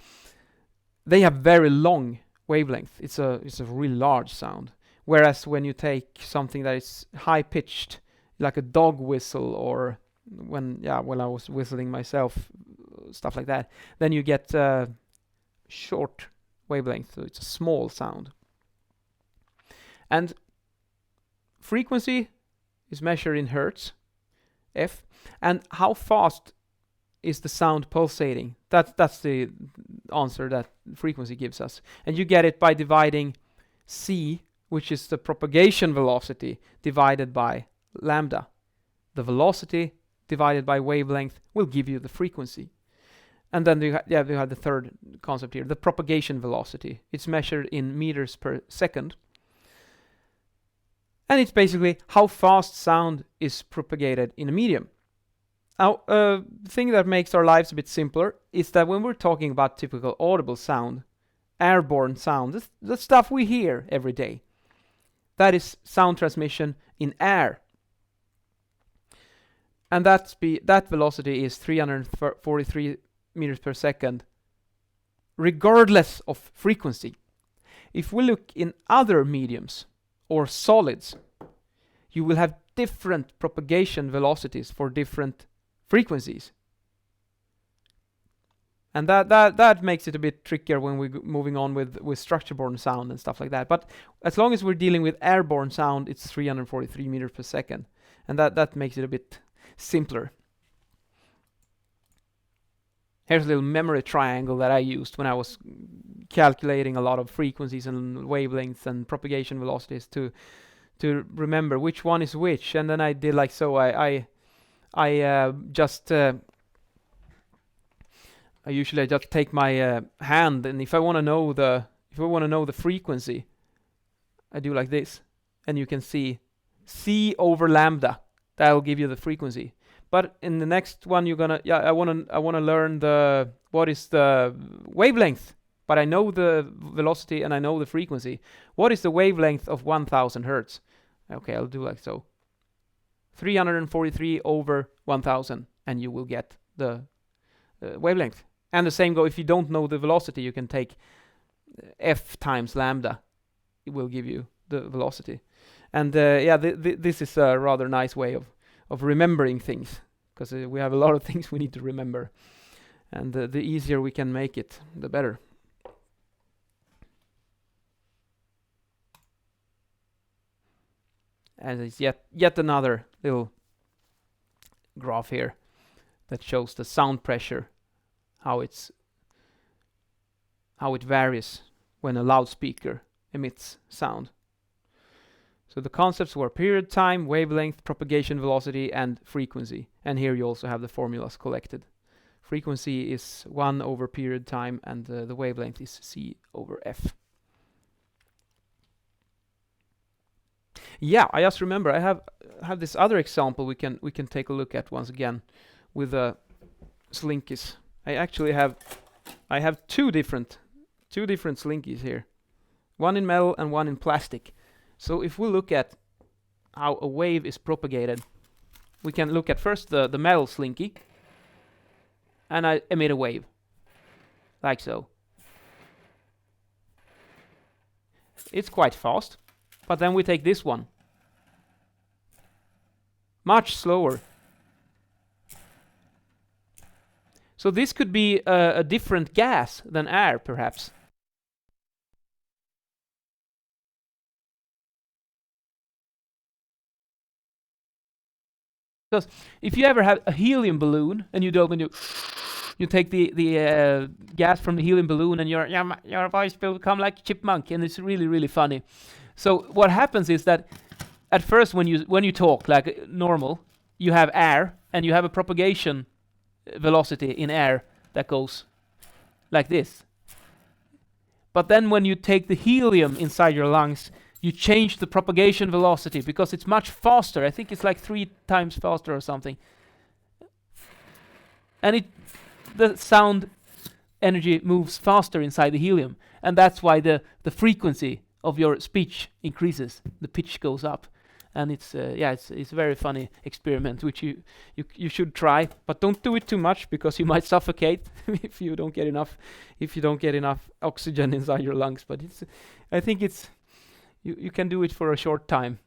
they have very long wavelength. It's a really large sound. Whereas when you take something that is high pitched, like a dog whistle, or when I was whistling myself, stuff like that, then you get short wavelength, so it's a small sound. And frequency is measured in hertz, F, and how fast is the sound pulsating? That's the answer that frequency gives us. And you get it by dividing c, which is the propagation velocity, divided by lambda. The velocity divided by wavelength will give you the frequency. And then we have the third concept here, the propagation velocity. It's measured in meters per second. And it's basically how fast sound is propagated in a medium. Now, the thing that makes our lives a bit simpler is that when we're talking about typical audible sound, airborne sound, the stuff we hear every day. That is sound transmission in air. And that velocity is 343 meters per second, regardless of frequency. If we look in other mediums or solids, you will have different propagation velocities for different frequencies. And that makes it a bit trickier when we're moving on with structure-borne sound and stuff like that. But as long as we're dealing with airborne sound, it's 343 meters per second. And that makes it a bit simpler. Here's a little memory triangle that I used when I was calculating a lot of frequencies and wavelengths and propagation velocities to remember which one is which. And then I did like so. I usually just take my hand, and if I want to know the frequency, I do like this, and you can see C over lambda. That'll give you the frequency. But in the next one, I wanna learn what is the wavelength. But I know the velocity and I know the frequency. What is the wavelength of 1000 hertz? Okay, I'll do like so. 343 over 1000, and you will get the wavelength. And the same go if you don't know the velocity, you can take f times lambda. It will give you the velocity. And this is a rather nice way of remembering things, because we have a lot of things we need to remember. And the easier we can make it, the better. And it's yet another little graph here that shows the sound pressure, how it varies when a loudspeaker emits sound. So the concepts were period time, wavelength, propagation velocity, and frequency. And here you also have the formulas collected. Frequency is 1 over period time, and the wavelength is C over F. Yeah, I just remember I have this other example we can take a look at once again with slinkies. I actually have two different slinkies here, one in metal and one in plastic. So if we look at how a wave is propagated, we can look at first the metal slinky, and I emit a wave, like so. It's quite fast, but then we take this one, much slower. So this could be a different gas than air, perhaps. Because if you ever have a helium balloon and you take the gas from the helium balloon, and your voice will become like a chipmunk, and it's really, really funny. So what happens is that at first when you talk like normal, you have air and you have a propagation velocity in air that goes like this. But then when you take the helium inside your lungs, you change the propagation velocity because it's much faster. I think it's like 3 times faster or something. And the sound energy moves faster inside the helium. And that's why the frequency of your speech increases. The pitch goes up. And it's a very funny experiment, which you should try, but don't do it too much because you might suffocate if you don't get enough oxygen inside your lungs. But I think you can do it for a short time.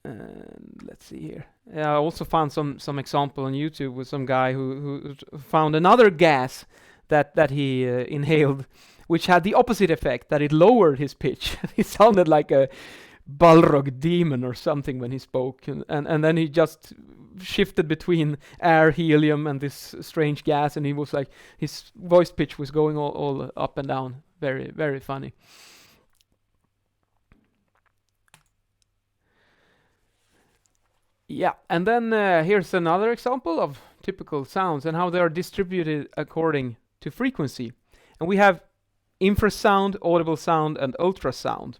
And let's see here. I also found some example on YouTube with some guy who found another gas that he inhaled, which had the opposite effect, that it lowered his pitch. He sounded like a Balrog demon or something when he spoke, and then he just shifted between air, helium, and this strange gas, and he was like, his voice pitch was going all up and down. Very, very funny. Yeah, and then here's another example of typical sounds and how they are distributed according to frequency. And we have infrasound, audible sound, and ultrasound.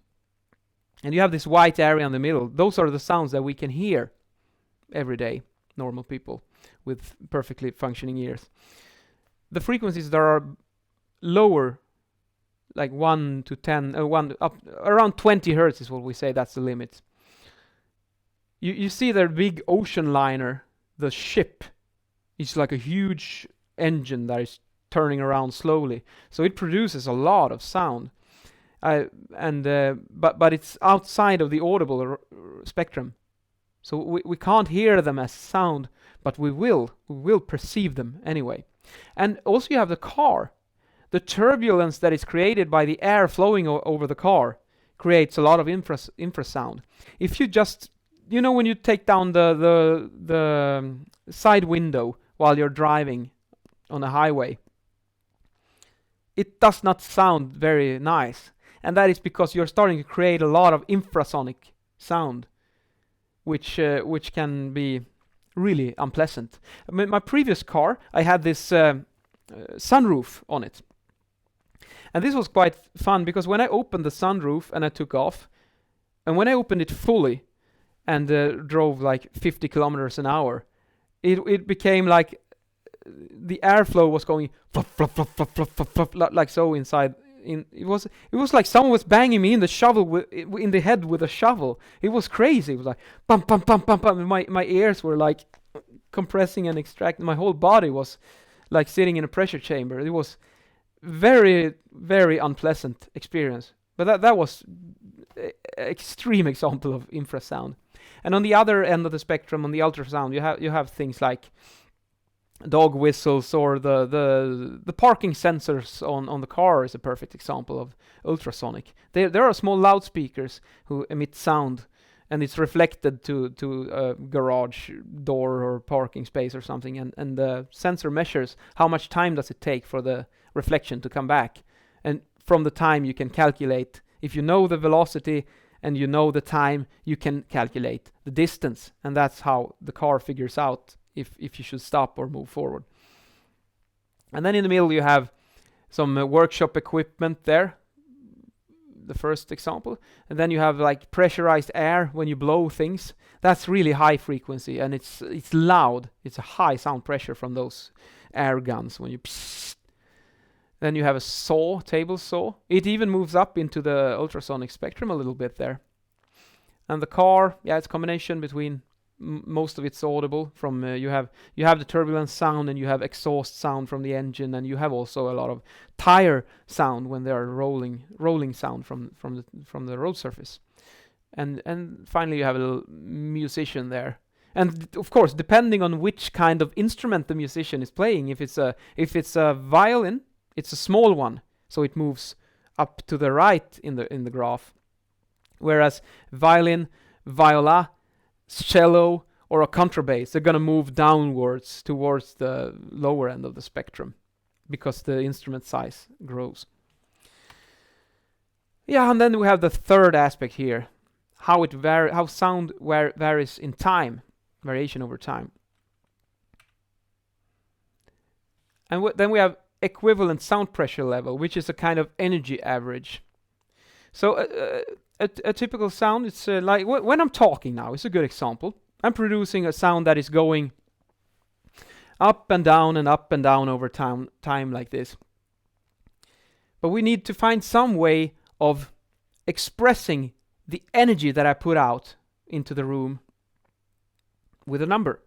And you have this white area in the middle. Those are the sounds that we can hear every day, normal people with perfectly functioning ears. the frequencies that are lower, like 1 to 10, 1 up around 20 hertz is what we say, that's the limit. You see the big ocean liner, the ship, it's like a huge engine that is turning around slowly. So it produces a lot of sound. But it's outside of the audible spectrum. So we can't hear them as sound, but we will perceive them anyway. And also you have the car. The turbulence that is created by the air flowing over the car creates a lot of infrasound. If you just, when you take down the side window while you're driving on a highway, it does not sound very nice. And that is because you're starting to create a lot of infrasonic sound, which can be really unpleasant. My previous car, I had this sunroof on it. And this was quite fun because when I opened the sunroof and I took off, and when I opened it fully and drove like 50 kilometers an hour, it became like the airflow was going fluff, fluff, fluff, fluff, fluff, fluff, fluff, like so inside. It was like someone was banging me in the head with a shovel. It was crazy. It was like bump, bump, bump, bump, bump. My ears were like compressing and extracting. My whole body was like sitting in a pressure chamber. It was very, very unpleasant experience. But that was an extreme example of infrasound. And on the other end of the spectrum, on the ultrasound, you have things like dog whistles, or the parking sensors on the car is a perfect example of ultrasonic. There are small loudspeakers who emit sound, and it's reflected to a garage door or parking space or something, and the sensor measures how much time does it take for the reflection to come back. And from the time you can calculate, if you know the velocity and you know the time, you can calculate the distance, and that's how the car figures out if you should stop or move forward. And then in the middle you have some workshop equipment there, the first example. And then you have like pressurized air when you blow things. That's really high frequency, and it's loud. It's a high sound pressure from those air guns when you psst. Then you have a saw, table saw. It even moves up into the ultrasonic spectrum a little bit there. And the car, it's a combination between most of it's audible from you have the turbulence sound, and you have exhaust sound from the engine, and you have also a lot of tire sound when they are rolling sound from the road surface. And finally you have a little musician there. And of course, depending on which kind of instrument the musician is playing, if it's a violin, it's a small one, so it moves up to the right in the graph. Whereas violin, viola, cello, or a contrabass, they're gonna move downwards towards the lower end of the spectrum because the instrument size grows. And then we have the third aspect here, how sound varies in time, variation over time. And then we have equivalent sound pressure level, which is a kind of energy average. So a typical sound, it's like when I'm talking now, it's a good example. I'm producing a sound that is going up and down over time like this. But we need to find some way of expressing the energy that I put out into the room with a number.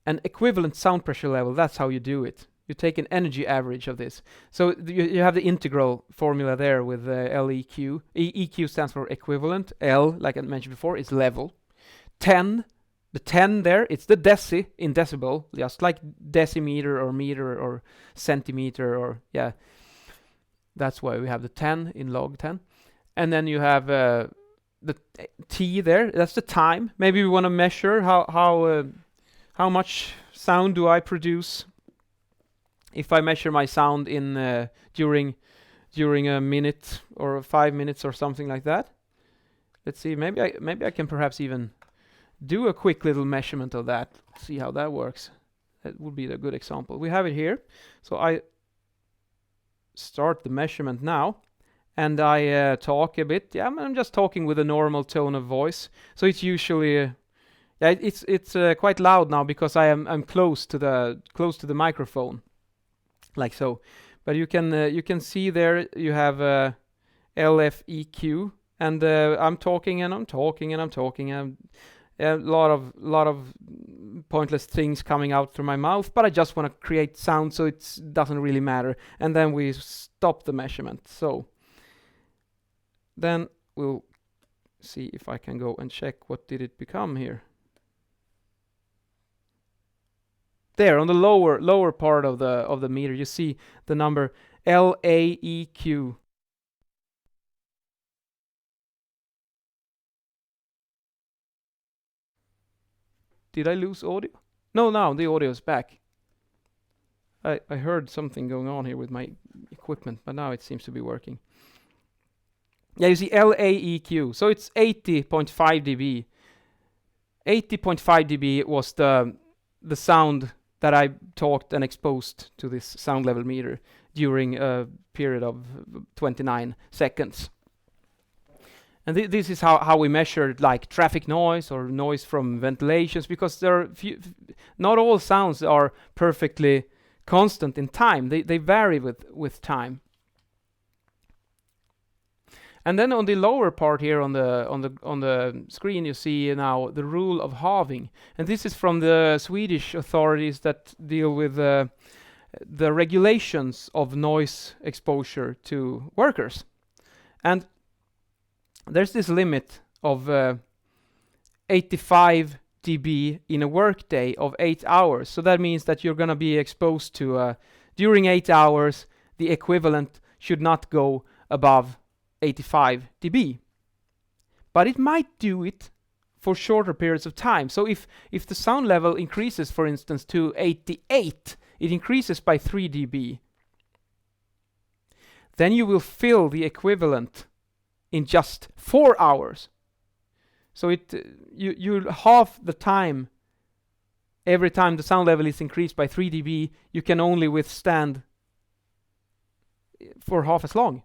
An equivalent sound pressure level, that's how you do it. You take an energy average of this. So you have the integral formula there with LEQ. EQ stands for equivalent. L, like I mentioned before, is level. 10, the 10 there, it's the deci in decibel, just like decimeter or meter or centimeter, or that's why we have the 10 in log 10. And then you have the T there, that's the time. Maybe we want to measure how much sound do I produce. If I measure my sound in during a minute or 5 minutes or something like that, let's see. Maybe I can perhaps even do a quick little measurement of that. See how that works. That would be a good example. We have it here. So I start the measurement now, and I talk a bit. I'm just talking with a normal tone of voice. So it's usually it's quite loud now because I'm close to the microphone. like so. But you can see there you have LFEQ, and I'm talking and I'm talking and I'm talking, and a lot of pointless things coming out through my mouth, but I just want to create sound, so it doesn't really matter. And then we stop the measurement. So then we'll see if I can go and check what did it become here. There on the lower part of the meter, you see the number LAEQ. Did I lose audio? No, now the audio is back. I heard something going on here with my equipment, but now it seems to be working. Yeah, you see LAEQ. So it's 80.5 dB. 80.5 dB was the sound that I talked and exposed to this sound level meter during a period of 29 seconds. And this is how we measured like traffic noise or noise from ventilations, because there are not all sounds are perfectly constant in time. They vary with time. And then on the lower part here on the screen, you see now the rule of halving, and this is from the Swedish authorities that deal with the regulations of noise exposure to workers. And there's this limit of 85 dB in a workday of 8 hours. So that means that you're going to be exposed to, during 8 hours, the equivalent should not go above 85 dB. But it might do it for shorter periods of time. So if the sound level increases, for instance, to 88, it increases by 3 dB. Then you will fill the equivalent in just 4 hours. So you half the time. Every time the sound level is increased by 3 dB, you can only withstand for half as long.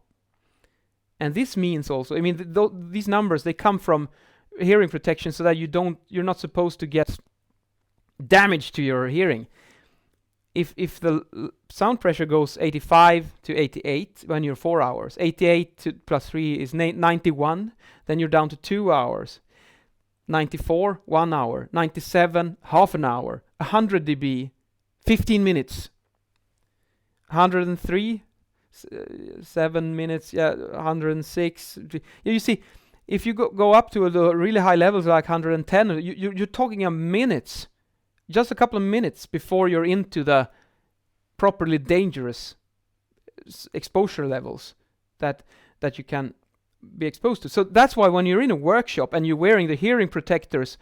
And this means also, I mean, these numbers, they come from hearing protection, so that you're not supposed to get damage to your hearing. If the sound pressure goes 85 to 88 when you're 4 hours, 88 to plus 3 is 91, then you're down to 2 hours. 94, 1 hour. 97, half an hour. 100 dB, 15 minutes. 103, 7 minutes, 106. You see, if you go up to the really high levels like 110, you're talking minutes. Just a couple of minutes before you're into the properly dangerous exposure levels that you can be exposed to. So that's why when you're in a workshop and you're wearing the hearing protectors,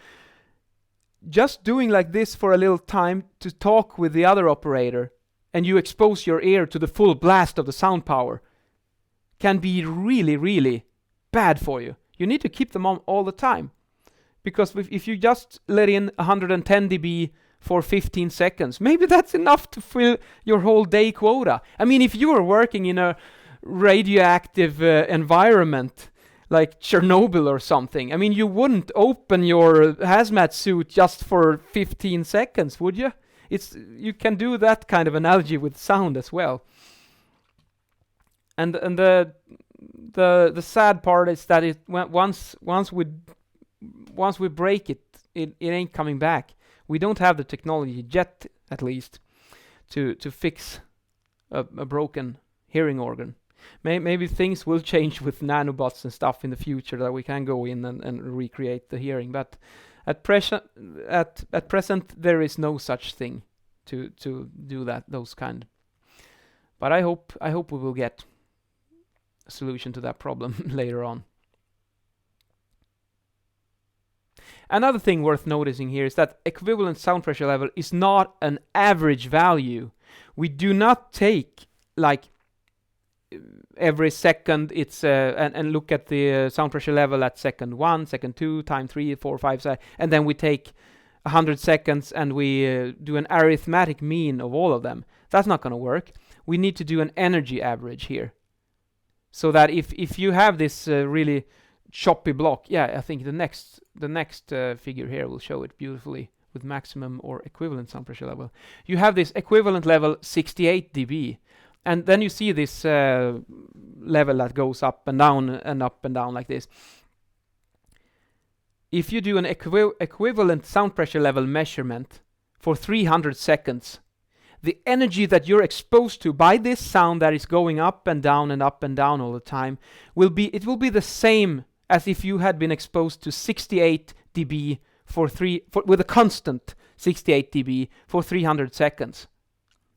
just doing like this for a little time to talk with the other operator, and you expose your ear to the full blast of the sound power, can be really, really bad for you. You need to keep them on all the time. Because if you just let in 110 dB for 15 seconds, maybe that's enough to fill your whole day quota. I mean, if you were working in a radioactive environment like Chernobyl or something, I mean, you wouldn't open your hazmat suit just for 15 seconds, would you? You can do that kind of analogy with sound as well. And the sad part is that once we break it ain't coming back. We don't have the technology yet, at least, to fix a broken hearing organ. Maybe things will change with nanobots and stuff in the future, that we can go in and recreate the hearing. But at present, there is no such thing to do those kind. But I hope we will get a solution to that problem later on. Another thing worth noticing here is that equivalent sound pressure level is not an average value. We do not take like every second it's and look at the sound pressure level at second 1, second 2, time 3, 4, 5, and then we take 100 seconds and we do an arithmetic mean of all of them. That's not going to work. We need to do an energy average here. So that if you have this really choppy block, I think the next figure here will show it beautifully with maximum or equivalent sound pressure level. You have this equivalent level 68 dB, and then you see this level that goes up and down and up and down like this. If you do an equivalent sound pressure level measurement for 300 seconds, the energy that you're exposed to by this sound that is going up and down and up and down all the time will be the same as if you had been exposed to 68 dB with a constant 68 dB for 300 seconds.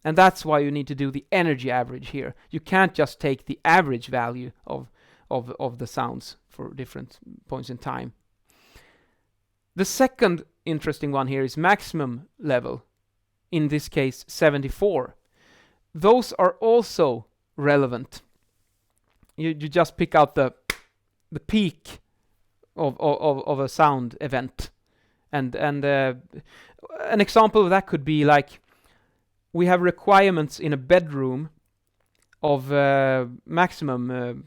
And that's why you need to do the energy average here. You can't just take the average value of the sounds for different points in time. The second interesting one here is maximum level, in this case 74. Those are also relevant. You just pick out the peak of a sound event, and an example of that could be like, we have requirements in a bedroom of maximum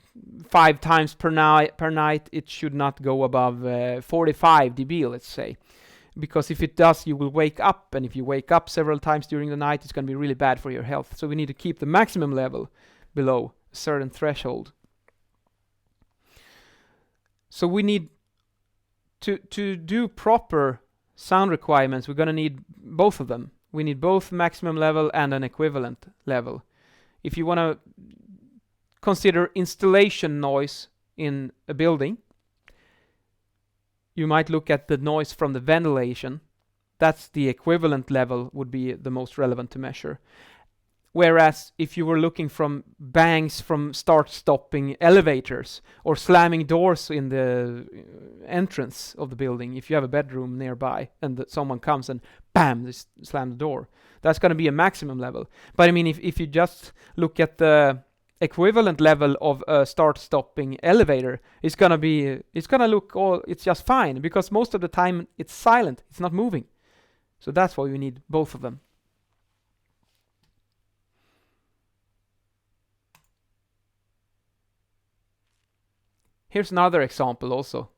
5 times per night. It should not go above 45 dB, let's say, because if it does, you will wake up, and if you wake up several times during the night, it's going to be really bad for your health. So we need to keep the maximum level below a certain threshold. So we need to do proper sound requirements, we're going to need both of them. We need both maximum level and an equivalent level. If you want to consider installation noise in a building, you might look at the noise from the ventilation. That's the equivalent level, would be the most relevant to measure. Whereas if you were looking from bangs from start-stopping elevators or slamming doors in the entrance of the building, if you have a bedroom nearby and someone comes and bam, they slam the door, that's going to be a maximum level. But I mean, if you just look at the equivalent level of a start-stopping elevator, it's going to look it's just fine, because most of the time it's silent, it's not moving. So that's why we need both of them. Here's another example also,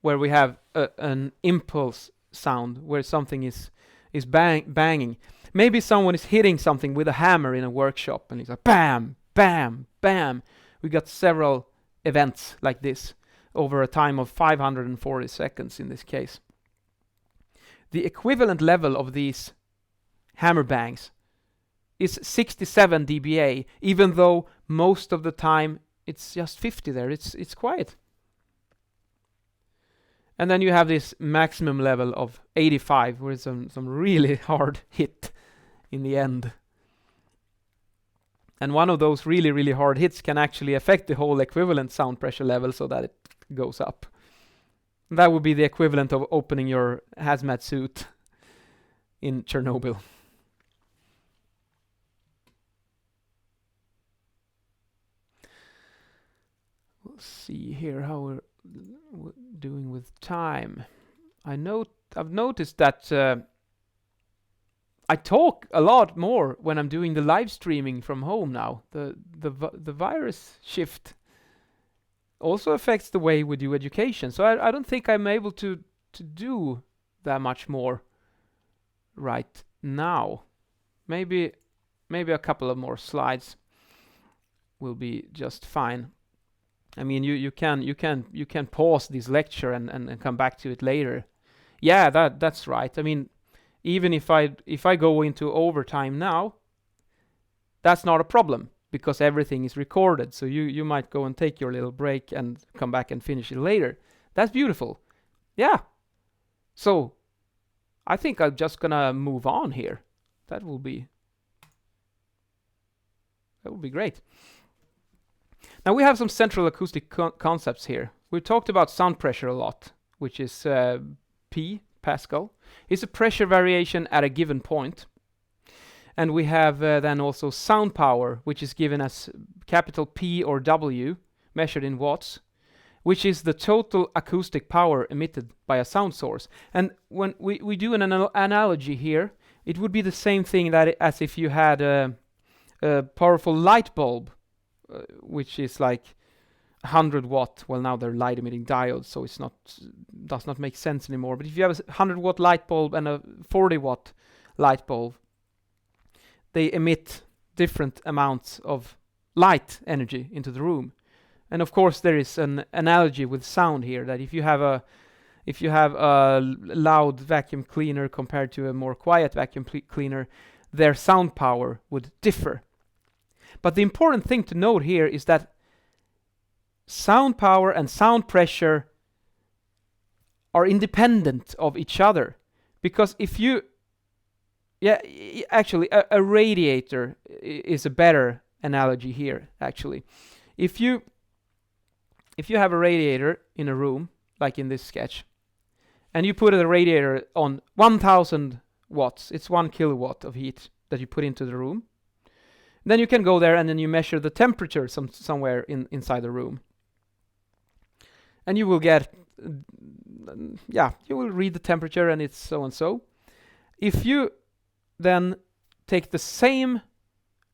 where we have an impulse sound, where something is banging. Maybe someone is hitting something with a hammer in a workshop, and it's like bam, bam, bam. We got several events like this over a time of 540 seconds in this case. The equivalent level of these hammer bangs is 67 dBA, even though most of the time it's just 50 there. It's quiet. And then you have this maximum level of 85, where it's some really hard hit in the end. And one of those really, really hard hits can actually affect the whole equivalent sound pressure level so that it goes up. That would be the equivalent of opening your hazmat suit in Chernobyl. We'll see here how we're doing with time. I've noticed that I talk a lot more when I'm doing the live streaming from home now. The virus shift also affects the way we do education. So I don't think I'm able to do that much more right now. Maybe a couple of more slides will be just fine. I mean, you can pause this lecture and come back to it later. Yeah, that's right. I mean, even if I go into overtime now, that's not a problem, because everything is recorded. So you might go and take your little break and come back and finish it later. That's beautiful. Yeah. So I think I'm just gonna move on here. That will be great. Now we have some central acoustic concepts here. We talked about sound pressure a lot, which is P, Pascal. It's a pressure variation at a given point. And we have then also sound power, which is given as capital P or W, measured in watts, which is the total acoustic power emitted by a sound source. And when we do an analogy here, it would be the same thing as if you had a powerful light bulb, which is like 100 watt, well, now they're light emitting diodes, so it's not, does not make sense anymore. But if you have a 100 watt light bulb and a 40 watt light bulb, they emit different amounts of light energy into the room. And of course there is an analogy with sound here, that if you have a loud vacuum cleaner compared to a more quiet vacuum cleaner, their sound power would differ. But the important thing to note here is that sound power and sound pressure are independent of each other. Because if you, actually a radiator is a better analogy here, actually. If you have a radiator in a room, like in this sketch, and you put a radiator on 1000 watts, it's 1 kilowatt of heat that you put into the room, then you can go there and then you measure the temperature somewhere inside the room. And you will get, you will read the temperature and it's so and so. If you then take the same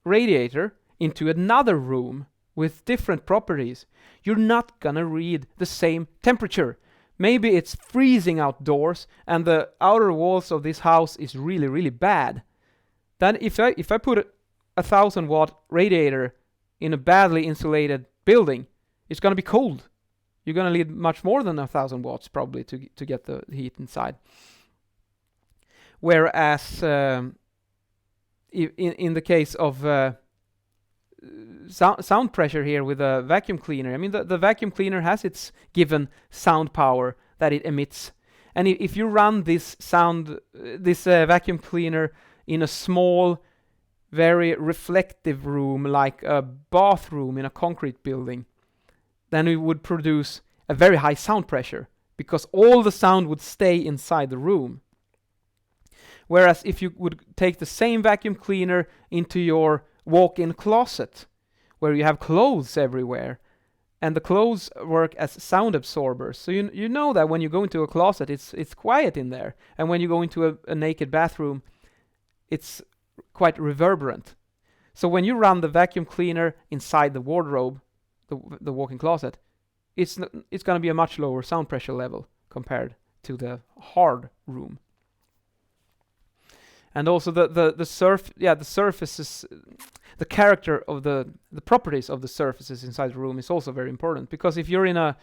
radiator into another room with different properties, you're not gonna read the same temperature. Maybe it's freezing outdoors and the outer walls of this house is really, really bad. Then if I put a 1000 watt radiator in a badly insulated building, it's gonna be cold. You're gonna need much more than 1000 watts probably to get the heat inside. Whereas in the case of sound pressure here with a vacuum cleaner, I mean the vacuum cleaner has its given sound power that it emits, and if you run this vacuum cleaner in a small, very reflective room like a bathroom in a concrete building, then it would produce a very high sound pressure because all the sound would stay inside the room. Whereas if you would take the same vacuum cleaner into your walk-in closet, where you have clothes everywhere, and the clothes work as sound absorbers. So you know that when you go into a closet, it's quiet in there, and when you go into a naked bathroom, it's quite reverberant. So when you run the vacuum cleaner inside the wardrobe, the walk-in closet, it's going to be a much lower sound pressure level compared to the hard room. And also the surfaces, the character of the properties of the surfaces inside the room is also very important, because if you're at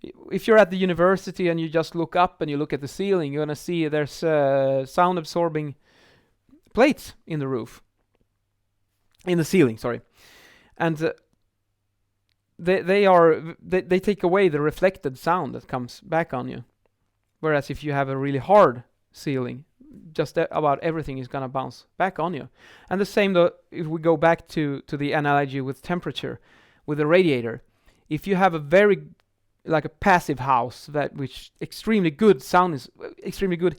the university and you just look up and you look at the ceiling, you're gonna see there's sound absorbing plates in the ceiling, sorry, and they take away the reflected sound that comes back on you. Whereas if you have a really hard ceiling, just about everything is gonna bounce back on you. And the same though, if we go back to the analogy with temperature, with a radiator, if you have a very like a passive house which extremely good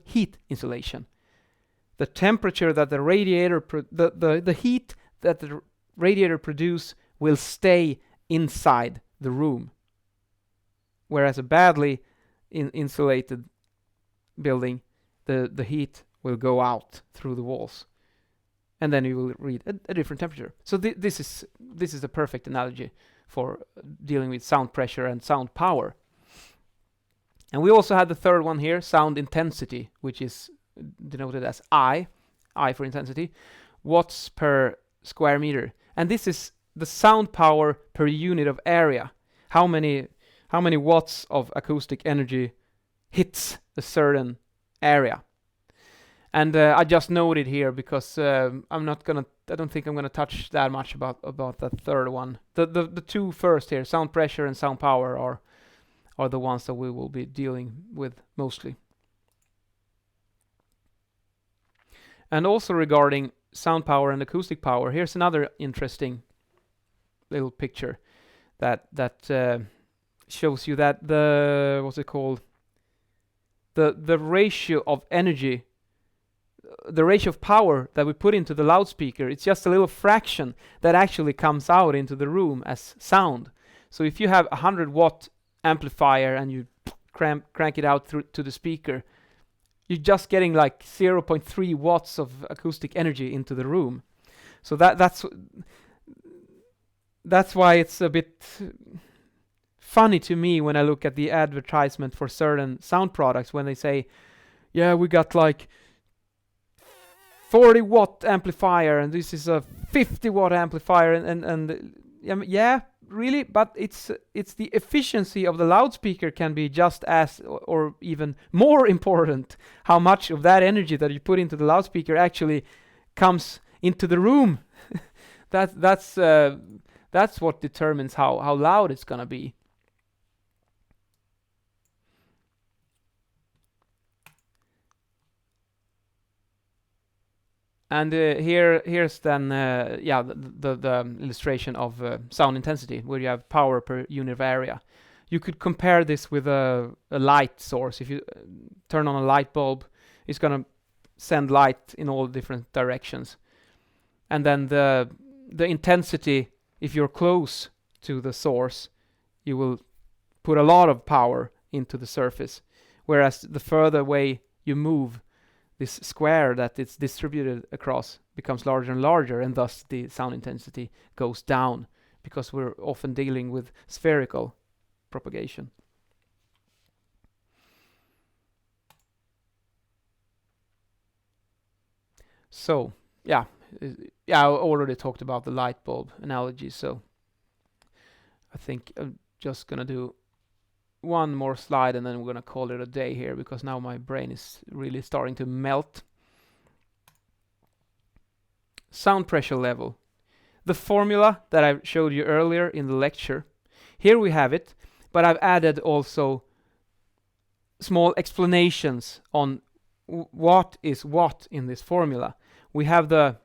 heat insulation, the temperature that the radiator the heat that the radiator produce will stay inside the room. Whereas a badly insulated building, the heat will go out through the walls, and then you will read a different temperature. So this is a perfect analogy for dealing with sound pressure and sound power. And we also had the third one here, sound intensity, which is denoted as I for intensity, watts per square meter. And this is the sound power per unit of area. How many watts of acoustic energy hits a certain area. And I just noted here because I don't think I'm gonna touch that much about that third one. The two first here, sound pressure and sound power, are the ones that we will be dealing with mostly. And also regarding sound power and acoustic power, here's another interesting little picture that shows you that the ratio of energy, the ratio of power that we put into the loudspeaker, it's just a little fraction that actually comes out into the room as sound. So if you have a 100 watt amplifier and you crank it out through to the speaker, you're just getting like 0.3 watts of acoustic energy into the room. So that's why it's a bit funny to me when I look at the advertisement for certain sound products when they say, yeah, we got like 40 watt amplifier and this is a 50 watt amplifier and yeah, really, but it's the efficiency of the loudspeaker can be just as or even more important. How much of that energy that you put into the loudspeaker actually comes into the room. That's what determines how loud it's gonna be. And here's then the illustration of sound intensity, where you have power per unit of area. You could compare this with a light source. If you turn on a light bulb, it's gonna send light in all different directions. And then the intensity, if you're close to the source, you will put a lot of power into the surface. Whereas the further away you move, this square that it's distributed across becomes larger and larger, and thus the sound intensity goes down, because we're often dealing with spherical propagation. So, yeah, I already talked about the light bulb analogy, so I think I'm just gonna do one more slide and then we're gonna call it a day here, because now my brain is really starting to melt. Sound pressure level. The formula that I showed you earlier in the lecture, here we have it, but I've added also small explanations on what is what in this formula. We have the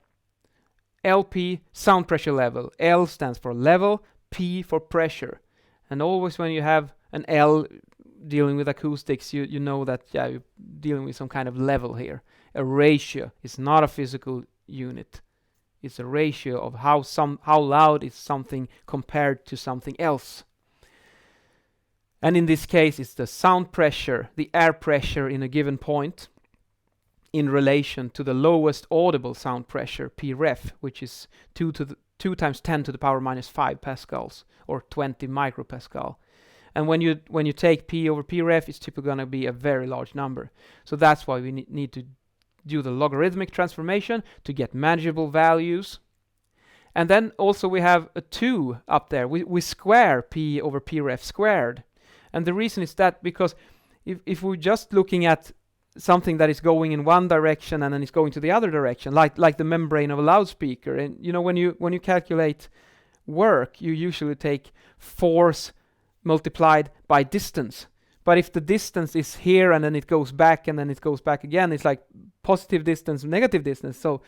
LP, sound pressure level. L stands for level, P for pressure. And always when you have an L dealing with acoustics, you know that you're dealing with some kind of level here. A ratio is not a physical unit. It's a ratio of how loud is something compared to something else. And in this case, it's the sound pressure, the air pressure in a given point, in relation to the lowest audible sound pressure, P ref, which is 2 times 10 to the power minus 5 pascals, or 20 micropascal. And when you take P over P ref, it's typically going to be a very large number. So that's why we need to do the logarithmic transformation to get manageable values. And then also we have a 2 up there. We square P over P ref squared. And the reason is that because if we're just looking at something that is going in one direction and then it's going to the other direction, like the membrane of a loudspeaker, and when you calculate work, you usually take force multiplied by distance. But if the distance is here and then it goes back and then it goes back again, it's like positive distance, negative distance. So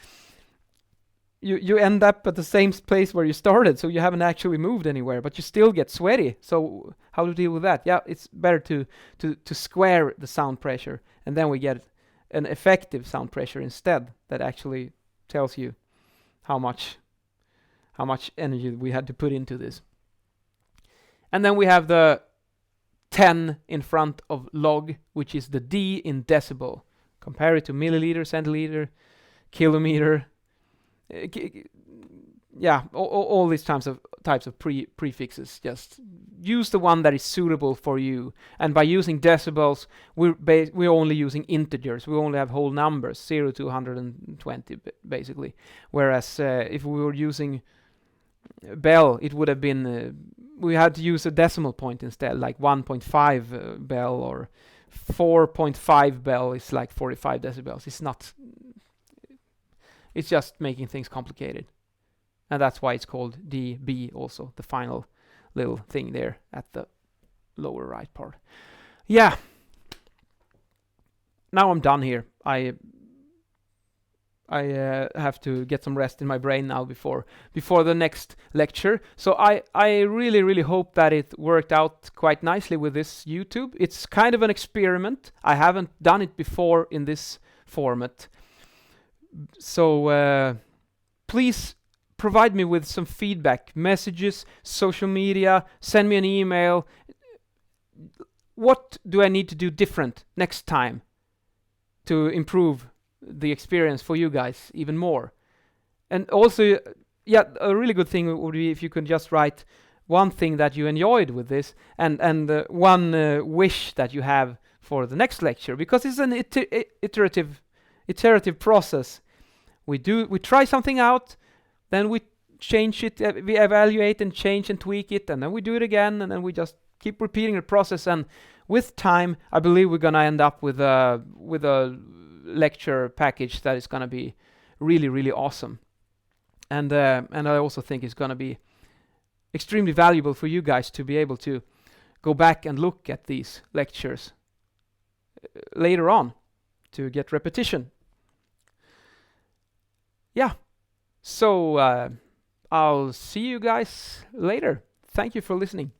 you end up at the same place where you started, so you haven't actually moved anywhere, but you still get sweaty. So how to deal with that? Yeah, it's better to square the sound pressure, and then we get an effective sound pressure instead that actually tells you how much energy we had to put into this. And then we have the 10 in front of log, which is the D in decibel. Compare it to milliliter, centiliter, kilometer. Yeah, all these types of prefixes. Just use the one that is suitable for you. And by using decibels, we're only using integers. We only have whole numbers, 0 to 120 basically. Whereas if we were using bell, it would have been we had to use a decimal point instead, like 1.5 bell, or 4.5 bell is like 45 decibels. It's just making things complicated. And that's why it's called dB also, the final little thing there at the lower right part. Yeah. Now I'm done here. I have to get some rest in my brain now before the next lecture. So I really hope that it worked out quite nicely with this YouTube. It's kind of an experiment. I haven't done it before in this format. So please provide me with some feedback, messages, social media, send me an email. What do I need to do different next time to improve the experience for you guys even more? And also, yeah, a really good thing would be if you could just write one thing that you enjoyed with this, and one wish that you have for the next lecture, because it's an iterative process. We try something out, then we change it, we evaluate and change and tweak it, and then we do it again, and then we just keep repeating the process. And with time, I believe we're gonna end up with a lecture package that is gonna be really, really awesome. And I also think it's gonna be extremely valuable for you guys to be able to go back and look at these lectures later on to get repetition. Yeah, so I'll see you guys later. Thank you for listening.